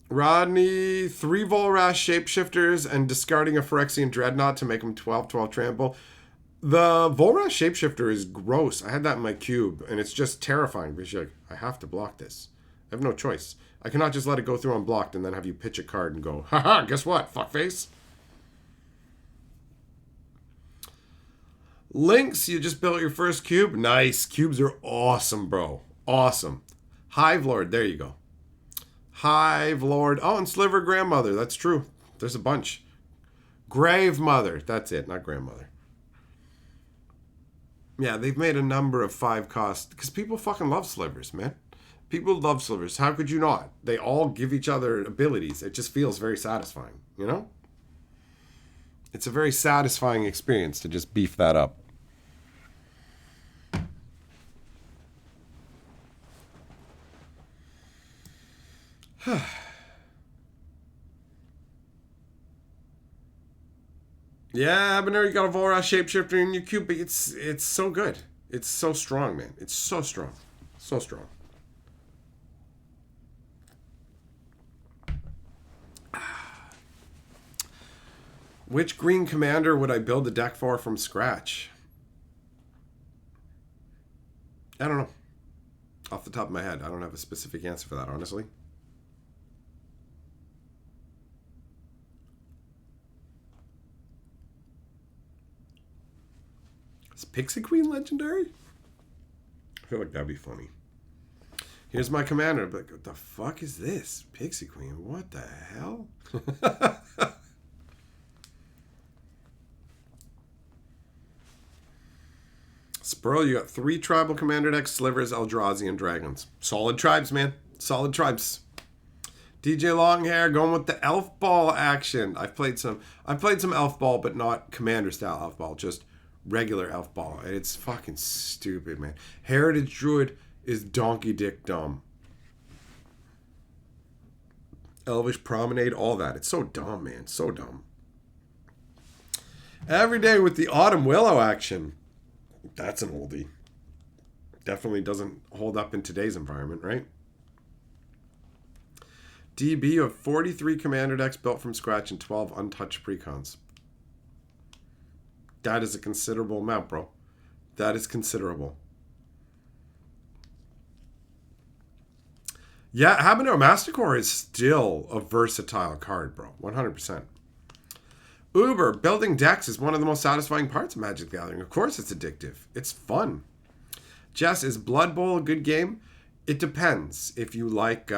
Speaker 1: Rodney, 3 Volrash Shapeshifters and discarding a Phyrexian Dreadnought to make them 12/12 trample. The Volrash Shapeshifter is gross. I had that in my cube, and it's just terrifying because you're like, I have to block this. I have no choice. I cannot just let it go through unblocked and then have you pitch a card and go, haha, guess what, fuckface? Lynx, you just built your first cube? Nice. Cubes are awesome, bro. Awesome. Hive Lord, there you go. Hive Lord. Oh, and Sliver Grandmother. That's true. There's a bunch. Grave Mother. That's it, not Grandmother. Yeah, they've made a number of 5 cost because people fucking love slivers, man. People love slivers. How could you not? They all give each other abilities. It just feels very satisfying, you know? It's a very satisfying experience to just beef that up. Yeah, Abner, you got a Volrash Shapeshifter in your cube, but it's so good. It's so strong, man. It's so strong. So strong. Which green commander would I build a deck for from scratch? I don't know. Off the top of my head, I don't have a specific answer for that, honestly. Is Pixie Queen legendary? I feel like that'd be funny. Here's my commander. But what the fuck is this? Pixie Queen? What the hell? Spurl, you got 3 tribal commander decks, slivers, Eldrazi, and dragons. Solid tribes, man. Solid tribes. DJ Longhair going with the elf ball action. I've played some elf ball, but not commander style elf ball, just regular elf ball. And it's fucking stupid, man. Heritage Druid is donkey dick dumb. Elvish Promenade, all that. It's so dumb, man. So dumb. Every day with the Autumn Willow action. That's an oldie. Definitely doesn't hold up in today's environment, right? DB, you have 43 commander decks built from scratch and 12 untouched precons. That is a considerable amount, bro. That is considerable. Yeah, Habanero Mastercore is still a versatile card, bro. 100%. Uber, building decks is one of the most satisfying parts of Magic the Gathering. Of course it's addictive. It's fun. Jess, is Blood Bowl a good game? It depends. If you like, you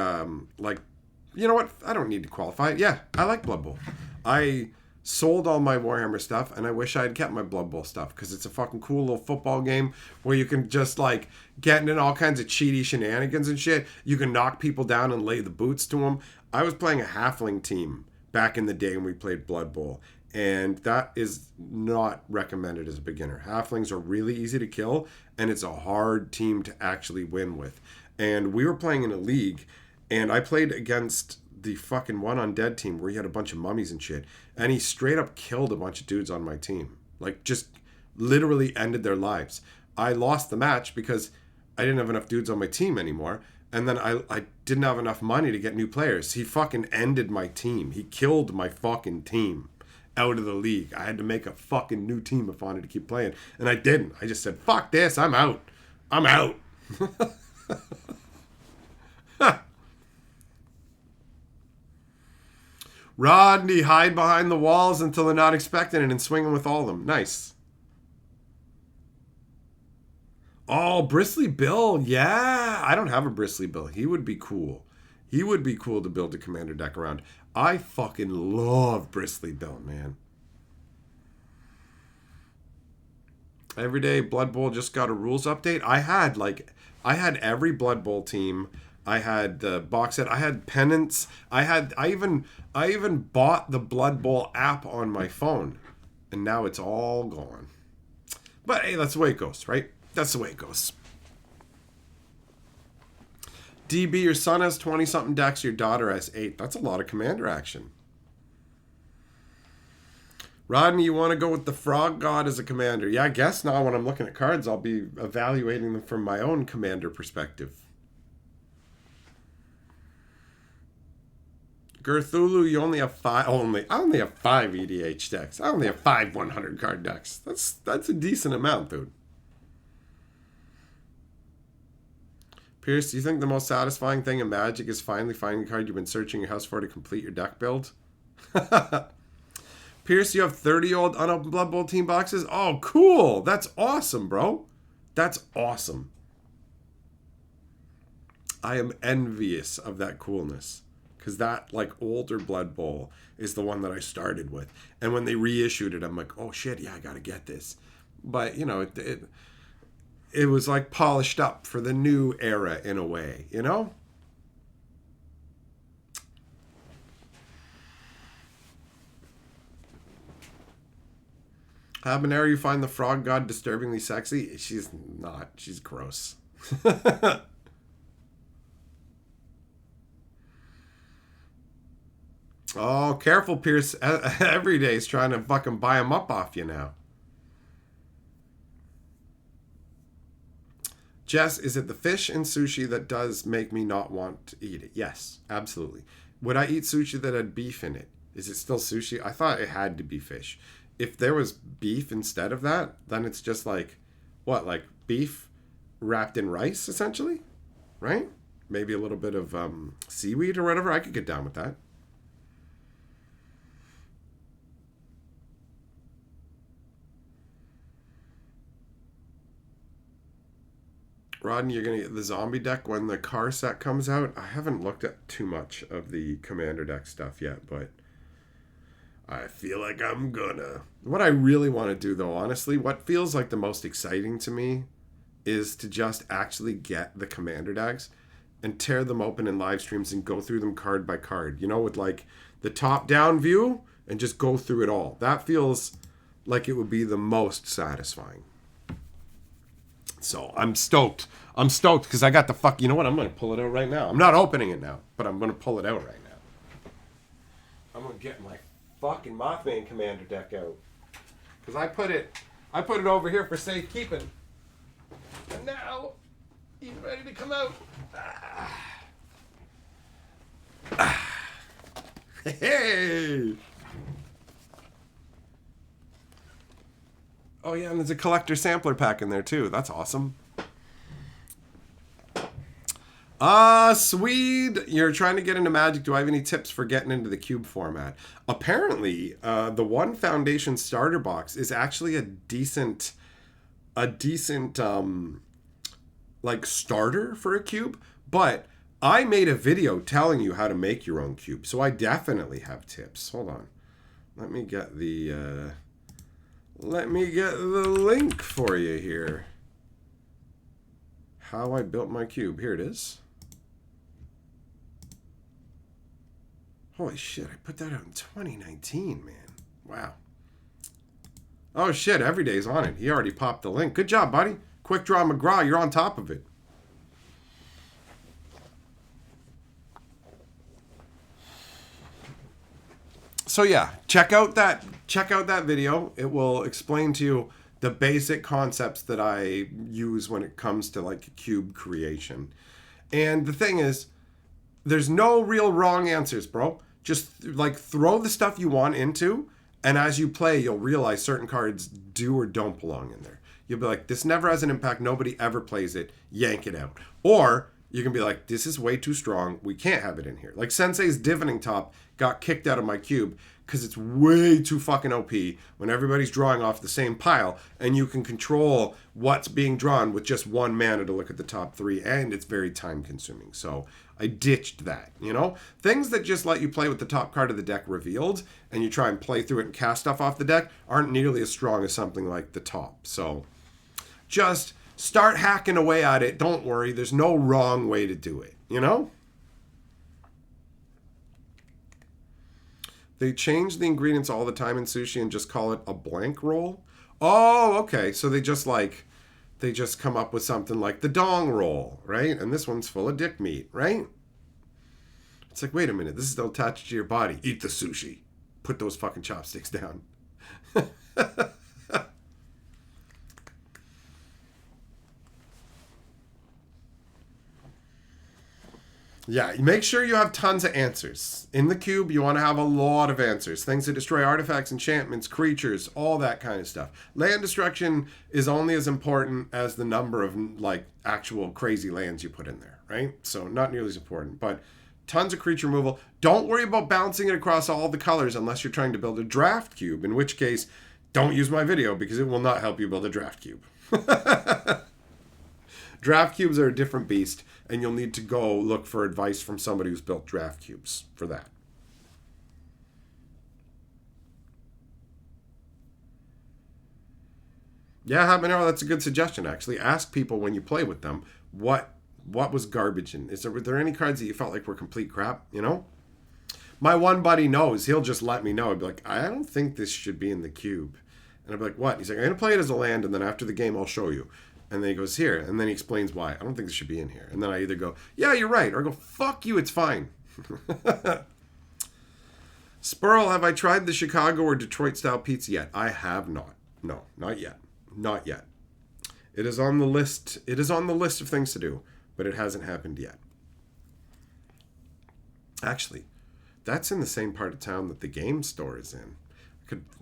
Speaker 1: know what? I don't need to qualify it. Yeah, I like Blood Bowl. I sold all my Warhammer stuff, and I wish I had kept my Blood Bowl stuff, because it's a fucking cool little football game where you can just, like, get into all kinds of cheaty shenanigans and shit. You can knock people down and lay the boots to them. I was playing a halfling team back in the day when we played Blood Bowl, and that is not recommended as a beginner. Halflings are really easy to kill, and it's a hard team to actually win with. And we were playing in a league, and I played against the fucking one undead team where he had a bunch of mummies and shit, and he straight up killed a bunch of dudes on my team. Like, just literally ended their lives. I lost the match because I didn't have enough dudes on my team anymore, and then I didn't have enough money to get new players. He fucking ended my team. He killed my fucking team out of the league. I had to make a fucking new team if I wanted to keep playing, and I didn't. I just said, fuck this, I'm out. I'm out. Rodney, hide behind the walls until they're not expecting it and swing them with all of them. Nice. Oh, Bristly Bill. Yeah. I don't have a Bristly Bill. He would be cool. He would be cool to build a commander deck around. I fucking love Bristly Bill, man. Every day Blood Bowl just got a rules update. I had every Blood Bowl team. I had the box set. I had pennants. I even bought the Blood Bowl app on my phone, and now it's all gone. But hey, that's the way it goes, right? That's the way it goes. DB, your son has 20-something decks. Your daughter has 8. That's a lot of commander action. Rodney, you want to go with the Frog God as a commander? Yeah, I guess now when I'm looking at cards, I'll be evaluating them from my own commander perspective. Gerthulu, you only have 5. I only have 5 EDH decks. I only have 5 100 card decks. That's a decent amount, dude. Pierce, do you think the most satisfying thing in Magic is finally finding a card you've been searching your house for to complete your deck build? Pierce, you have 30 old unopened Blood Bowl team boxes? Oh, cool. That's awesome, bro. That's awesome. I am envious of that coolness. Because that, like, older Blood Bowl is the one that I started with. And when they reissued it, I'm like, oh, shit, yeah, I got to get this. But, you know, it was, like, polished up for the new era in a way, you know? Habanero, you find the Frog God disturbingly sexy? She's not. She's gross. Oh, careful, Pierce. Every day is trying to fucking buy them up off you now. Jess, is it the fish in sushi that does make me not want to eat it? Yes, absolutely. Would I eat sushi that had beef in it? Is it still sushi? I thought it had to be fish. If there was beef instead of that, then it's just like, what, like beef wrapped in rice, essentially? Right? Maybe a little bit of seaweed or whatever. I could get down with that. Rodney, you're going to get the zombie deck when the car set comes out. I haven't looked at too much of the commander deck stuff yet, but I feel like I'm gonna. What I really want to do, though, honestly, what feels like the most exciting to me is to just actually get the commander decks and tear them open in live streams and go through them card by card, you know, with like the top-down view and just go through it all. That feels like it would be the most satisfying. So I'm stoked. I'm stoked because I got the fuck. You know what? I'm going to pull it out right now. I'm not opening it now, but I'm going to pull it out right now. I'm going to get my fucking Mothman Commander deck out because I put it over here for safekeeping, and now he's ready to come out. Hey. Oh, yeah, and there's a collector sampler pack in there, too. That's awesome. Swede, you're trying to get into Magic. Do I have any tips for getting into the cube format? Apparently, the One Foundation starter box is actually a decent, like, starter for a cube. But I made a video telling you how to make your own cube, so I definitely have tips. Hold on. Let me get the... Let me get the link for you here. How I built my cube. Here it is. Holy shit, I put that out in 2019, man. Wow. Oh shit, every day's on it. He already popped the link. Good job, buddy. Quick Draw McGraw, you're on top of it. So yeah, check out that video. It will explain to you the basic concepts that I use when it comes to like cube creation. And the thing is, there's no real wrong answers, bro. Just like throw the stuff you want into, and as you play, you'll realize certain cards do or don't belong in there. You'll be like, this never has an impact. Nobody ever plays it. Yank it out. Or you can be like, this is way too strong. We can't have it in here. Like Sensei's Divining Top got kicked out of my cube because it's way too fucking OP when everybody's drawing off the same pile and you can control what's being drawn with just one mana to look at the top three, and it's very time consuming. So I ditched that, you know? Things that just let you play with the top card of the deck revealed and you try and play through it and cast stuff off the deck aren't nearly as strong as something like the top. So just start hacking away at it. Don't worry, there's no wrong way to do it, you know? They change the ingredients all the time in sushi and just call it a blank roll. Oh, okay. So they just come up with something like the dong roll, right? And this one's full of dick meat, right? It's like, wait a minute, this is still attached to your body. Eat the sushi. Put those fucking chopsticks down. Yeah, make sure you have tons of answers. In the cube, you want to have a lot of answers. Things that destroy artifacts, enchantments, creatures, all that kind of stuff. Land destruction is only as important as the number of, like, actual crazy lands you put in there, right? So not nearly as important, but tons of creature removal. Don't worry about balancing it across all the colors unless you're trying to build a draft cube, in which case, don't use my video because it will not help you build a draft cube. Draft cubes are a different beast, and you'll need to go look for advice from somebody who's built draft cubes for that. Yeah, habanero, that's a good suggestion, actually. Ask people when you play with them what was garbage in. Were there any cards that you felt like were complete crap, you know? My one buddy knows. He'll just let me know. I'd be like, I don't think this should be in the cube. And I'd be like, what? He's like, I'm going to play it as a land, and then after the game, I'll show you. And then he goes, here. And then he explains why. I don't think this should be in here. And then I either go, yeah, you're right. Or I go, fuck you, it's fine. Spurl, have I tried the Chicago or Detroit style pizza yet? I have not. No, not yet. Not yet. It is on the list. It is on the list of things to do, but it hasn't happened yet. Actually, that's in the same part of town that the game store is in.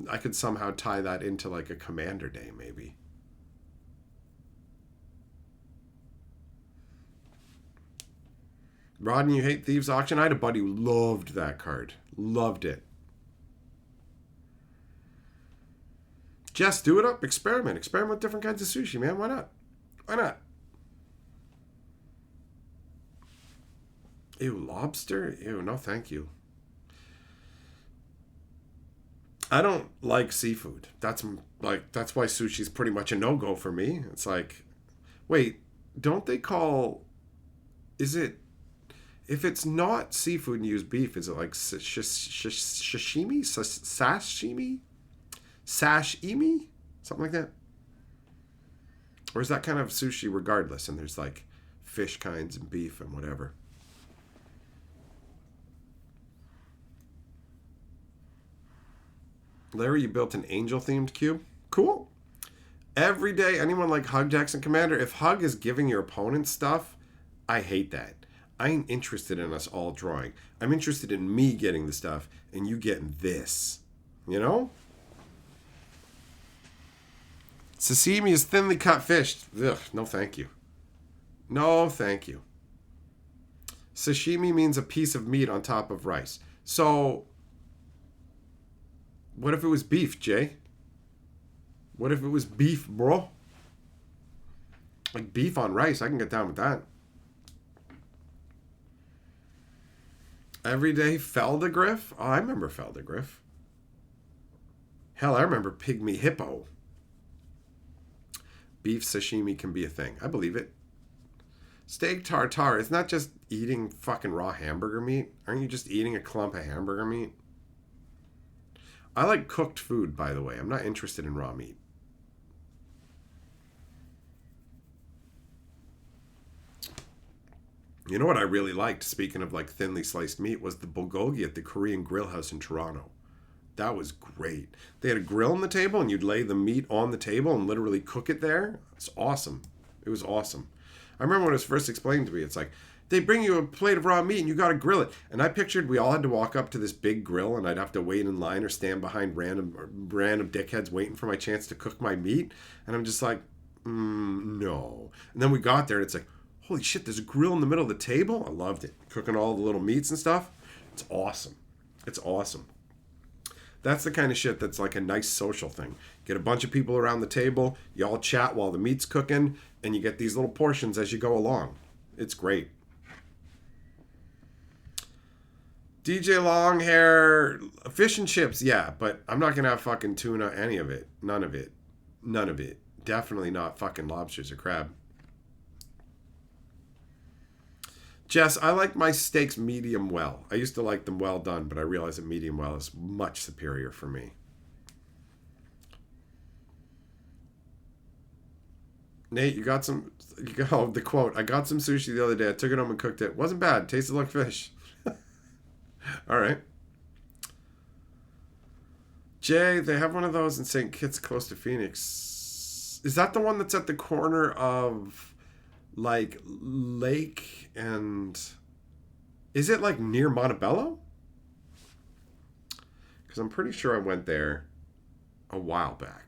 Speaker 1: I could somehow tie that into like a Commander Day, maybe. Rodney, you hate Thieves Auction? I had a buddy who loved that card. Loved it. Just do it up. Experiment. Experiment with different kinds of sushi, man. Why not? Why not? Ew, lobster? Ew, no thank you. I don't like seafood. That's why sushi's pretty much a no-go for me. It's like, wait, don't they call... Is it... If it's not seafood and you use beef, is it like sashimi? Sashimi? Sashimi? Something like that? Or is that kind of sushi regardless and there's like fish kinds and beef and whatever? Larry, you built an angel-themed cube? Cool. Every day, anyone like Hug Jackson Commander, if Hug is giving your opponent stuff, I hate that. I ain't interested in us all drawing. I'm interested in me getting the stuff and you getting this. You know? Sashimi is thinly cut fish. Ugh, no thank you. No thank you. Sashimi means a piece of meat on top of rice. So, what if it was beef, Jay? What if it was beef, bro? Like beef on rice, I can get down with that. Everyday Feldegriff? Oh, I remember Feldegriff. Hell, I remember Pygmy Hippo. Beef sashimi can be a thing. I believe it. Steak tartare. It's not just eating fucking raw hamburger meat. Aren't you just eating a clump of hamburger meat? I like cooked food, by the way. I'm not interested in raw meat. You know what I really liked, speaking of like thinly sliced meat, was the bulgogi at the Korean Grill House in Toronto. That was great. They had a grill on the table, and you'd lay the meat on the table and literally cook it there. It's awesome. It was awesome. I remember when it was first explained to me, it's like, they bring you a plate of raw meat and you got to grill it. And I pictured we all had to walk up to this big grill and I'd have to wait in line or stand behind random dickheads waiting for my chance to cook my meat. And I'm just like, no. And then we got there and it's like, holy shit, there's a grill in the middle of the table? I loved it. Cooking all the little meats and stuff. It's awesome. It's awesome. That's the kind of shit that's like a nice social thing. Get a bunch of people around the table, you all chat while the meat's cooking, and you get these little portions as you go along. It's great. DJ Longhair, fish and chips, yeah, but I'm not going to have fucking tuna, any of it. None of it. None of it. Definitely not fucking lobsters or crab. Jess, I like my steaks medium well. I used to like them well done, but I realize that medium well is much superior for me. Nate, you got some... Oh, the quote. I got some sushi the other day. I took it home and cooked it. Wasn't bad. Tasted like fish. All right. Jay, they have one of those in St. Kitts close to Phoenix. Is that the one that's at the corner of like Lake and... Is it like near Montebello? Because I'm pretty sure I went there a while back.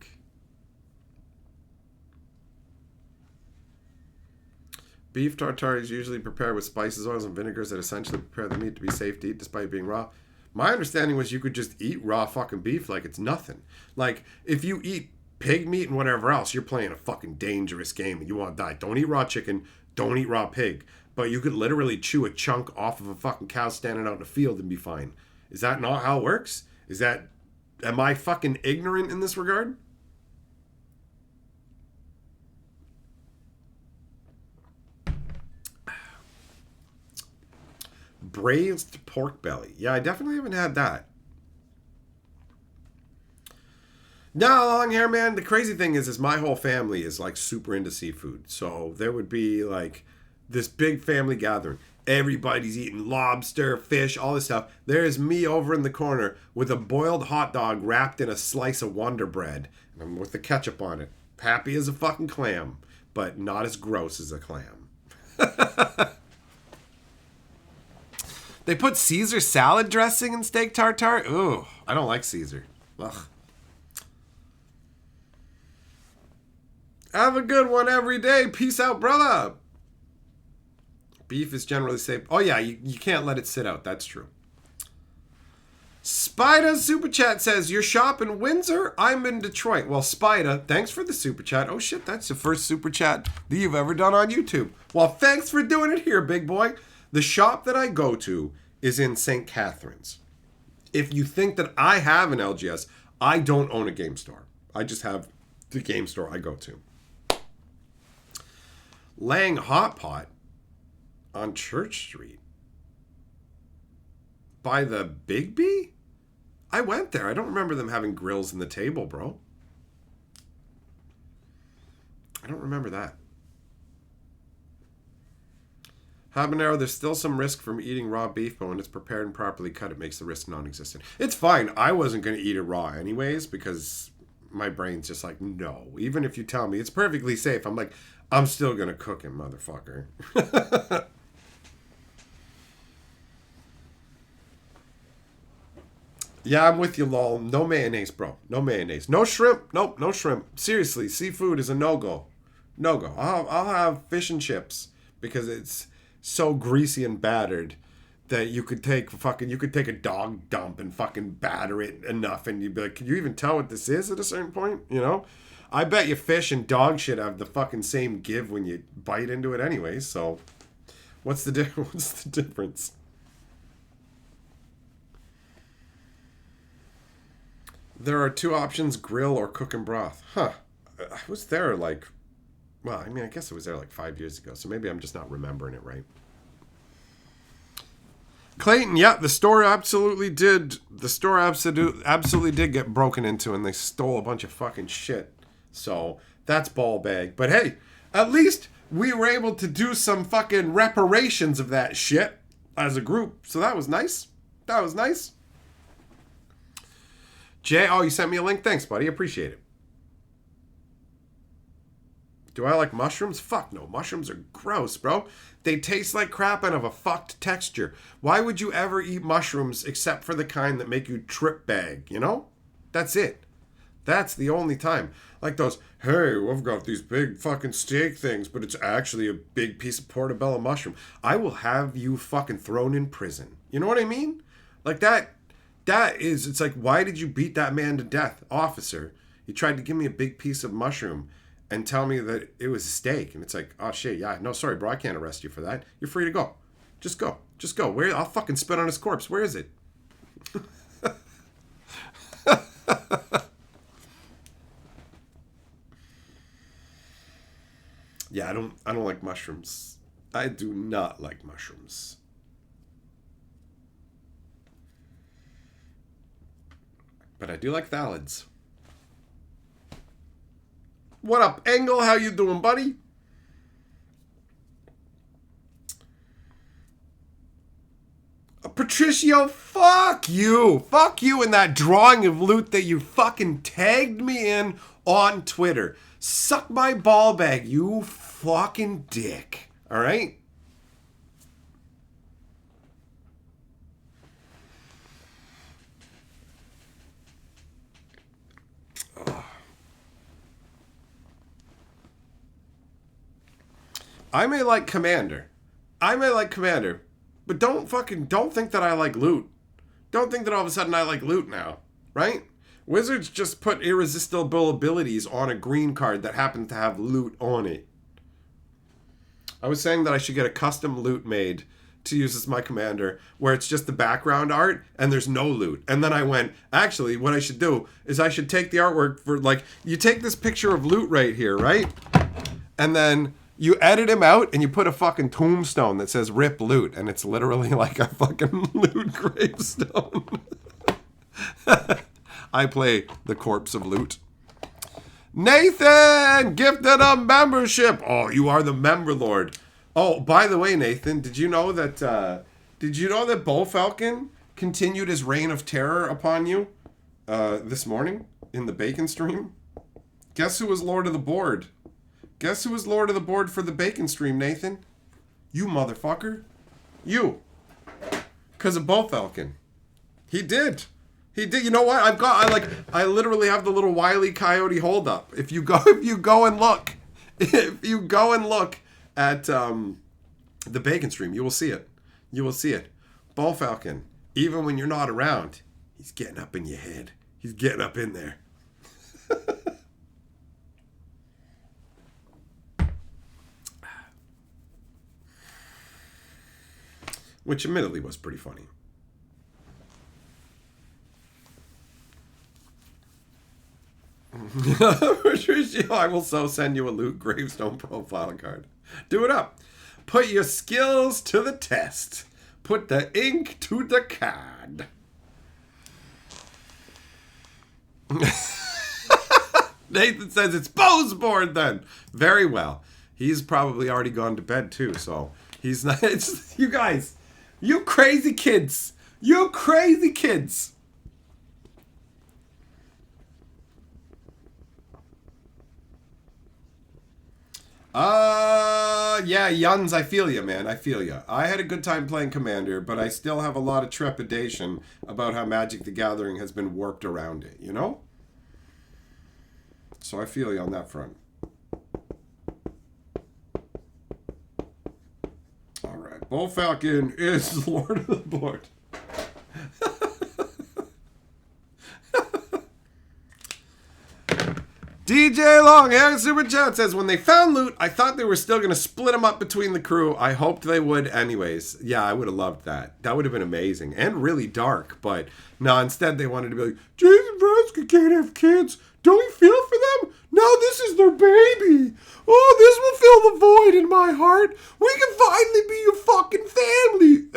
Speaker 1: Beef tartare is usually prepared with spices, oils, and vinegars that essentially prepare the meat to be safe to eat despite being raw. My understanding was you could just eat raw fucking beef like it's nothing. Like, if you eat pig meat and whatever else, you're playing a fucking dangerous game and you want to die. Don't eat raw chicken. Don't eat raw pig. But you could literally chew a chunk off of a fucking cow standing out in a field and be fine. Is that not how it works? Am I fucking ignorant in this regard? Braised pork belly. Yeah, I definitely haven't had that. No, long hair man. The crazy thing is my whole family is like super into seafood. So there would be like this big family gathering. Everybody's eating lobster, fish, all this stuff. There's me over in the corner with a boiled hot dog wrapped in a slice of Wonder Bread. And I'm with the ketchup on it. Happy as a fucking clam, but not as gross as a clam. They put Caesar salad dressing in steak tartare? Ooh, I don't like Caesar. Ugh. Have a good one every day. Peace out, brother. Beef is generally safe. Oh, yeah, you can't let it sit out. That's true. Spida Super Chat says, you're shop in Windsor? I'm in Detroit. Well, Spida, thanks for the Super Chat. Oh, shit, that's the first Super Chat that you've ever done on YouTube. Well, thanks for doing it here, big boy. The shop that I go to is in St. Catharines. If you think that I have an LGS, I don't own a game store. I just have the game store I go to. Lang Hot Pot on Church Street. By the Big B? I went there. I don't remember them having grills in the table, bro. I don't remember that. Habanero, there's still some risk from eating raw beef, but when it's prepared and properly cut, it makes the risk non-existent. It's fine. I wasn't going to eat it raw anyways because my brain's just like, no. Even if you tell me it's perfectly safe, I'm like, I'm still going to cook him, motherfucker. Yeah, I'm with you, lol. No mayonnaise, bro. No mayonnaise. No shrimp. Nope, no shrimp. Seriously, seafood is a no-go. No-go. I'll have fish and chips because it's so greasy and battered that you could take a dog dump and fucking batter it enough and you'd be like, can you even tell what this is at a certain point? You know? I bet you fish and dog shit have the fucking same give when you bite into it anyway, so what's the difference? There are two options, grill or cook and broth. Huh. I was there like... Well, I mean, I guess I was there like 5 years ago, so maybe I'm just not remembering it right. Clayton, yeah, the store absolutely did. The store absolutely did get broken into, and they stole a bunch of fucking shit. So that's ball bag. But hey, at least we were able to do some fucking reparations of that shit as a group. So that was nice. That was nice. Jay, oh, you sent me a link? Thanks, buddy. Appreciate it. Do I like mushrooms? Fuck no. Mushrooms are gross, bro. They taste like crap and have a fucked texture. Why would you ever eat mushrooms except for the kind that make you trip bag, you know? That's it. That's the only time. Like those, hey, we've got these big fucking steak things, but it's actually a big piece of portobello mushroom. I will have you fucking thrown in prison. You know what I mean? Like that is, it's like, why did you beat that man to death? Officer, you tried to give me a big piece of mushroom and tell me that it was a steak. And it's like, oh shit, yeah, no, sorry, bro, I can't arrest you for that. You're free to go. Just go. Just go. Where? I'll fucking spit on his corpse. Where is it? Yeah, I don't like mushrooms. I do not like mushrooms. But I do like thalids. What up, Engel? How you doing, buddy? Patricio, fuck you. Fuck you in that drawing of loot that you fucking tagged me in on Twitter. Suck my ball bag, you fucking dick. All right? I may like Commander. But don't think that I like loot. Don't think that all of a sudden I like loot now, right? Wizards just put irresistible abilities on a green card that happens to have loot on it. I was saying that I should get a custom loot made to use as my commander where it's just the background art and there's no loot. And then I went, actually, what I should do is I should take the artwork for, like, you take this picture of loot right here, right? And then you edit him out and you put a fucking tombstone that says rip loot. And it's literally like a fucking loot gravestone. I play the corpse of loot. Nathan gifted a membership. Oh, you are the member lord. Oh, by the way, Nathan, did you know that Bull Falcon continued his reign of terror upon you this morning in the bacon stream? Guess who was lord of the board? Guess who was lord of the board for the bacon stream, Nathan? You motherfucker. You. Because of Bull Falcon. He did. You know what? I literally have the little Wile E. Coyote hold up. If you go and look at the bacon stream, you will see it. You will see it. Bull Falcon, even when you're not around, he's getting up in your head. He's getting up in there. Which admittedly was pretty funny. Patricio, I will so send you a loot gravestone profile card. Do it up. Put your skills to the test. Put the ink to the card. Nathan says it's Bo's board then. Very well. He's probably already gone to bed too, so he's not. It's you guys. You crazy kids. You crazy kids. Yeah, Yuns, I feel you, man. I feel you. I had a good time playing Commander, but I still have a lot of trepidation about how Magic the Gathering has been warped around it, you know? So I feel you on that front. All right. Bull Falcon is Lord of the Board. DJ Longhair Super Chat says, when they found loot, I thought they were still going to split them up between the crew. I hoped they would anyways. Yeah, I would have loved that. That would have been amazing. And really dark. But no, instead they wanted to be like, Jason Vraska can't have kids. Don't we feel for them? No, this is their baby. Oh, this will fill the void in my heart. We can finally be a fucking family.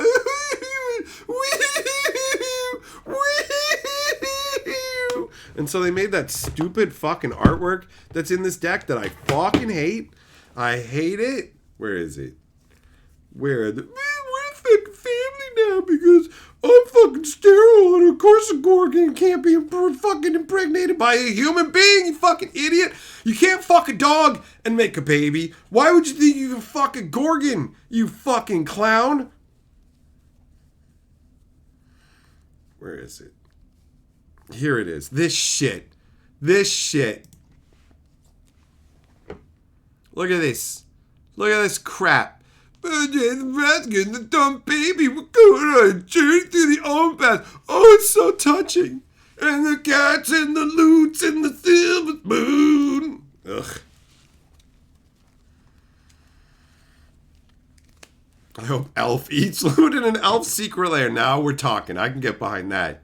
Speaker 1: And so they made that stupid fucking artwork that's in this deck that I fucking hate. I hate it. Where is it? We're a fucking family now because I'm fucking sterile, and of course a Gorgon can't be fucking impregnated by a human being, you fucking idiot. You can't fuck a dog and make a baby. Why would you think you can fuck a Gorgon, you fucking clown? Where is it? Here it is. This shit. Look at this. Look at this crap. The rat's getting the dumb baby. We're going on a journey through the overpass. Oh, it's so touching. And the cats and the loots and the silver spoon. Ugh. I hope Elf eats loot in an elf secret lair. Now we're talking. I can get behind that.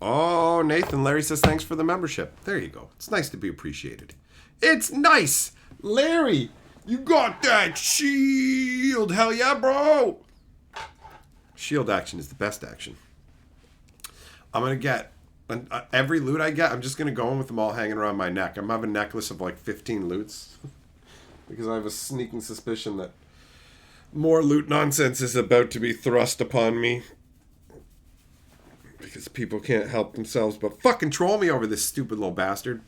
Speaker 1: Oh, Nathan, Larry says thanks for the membership. There you go. It's nice to be appreciated. It's nice. Larry, you got that shield. Hell yeah, bro. Shield action is the best action. I'm going to get every loot I get. I'm just going to go in with them all hanging around my neck. I'm having a necklace of like 15 loots because I have a sneaking suspicion that more loot nonsense is about to be thrust upon me. Because people can't help themselves but fucking troll me over this stupid little bastard.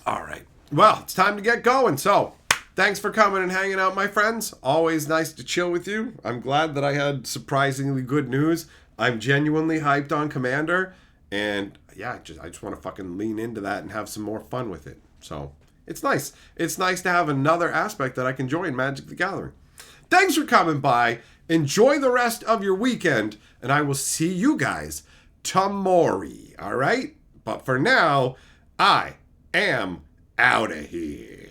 Speaker 1: Alright. Well, it's time to get going. So, thanks for coming and hanging out, my friends. Always nice to chill with you. I'm glad that I had surprisingly good news. I'm genuinely hyped on Commander. And, yeah, I just want to fucking lean into that and have some more fun with it. So, it's nice. It's nice to have another aspect that I can enjoy in Magic the Gathering. Thanks for coming by. Enjoy the rest of your weekend, and I will see you guys tomorrow. All right? But for now, I am out of here.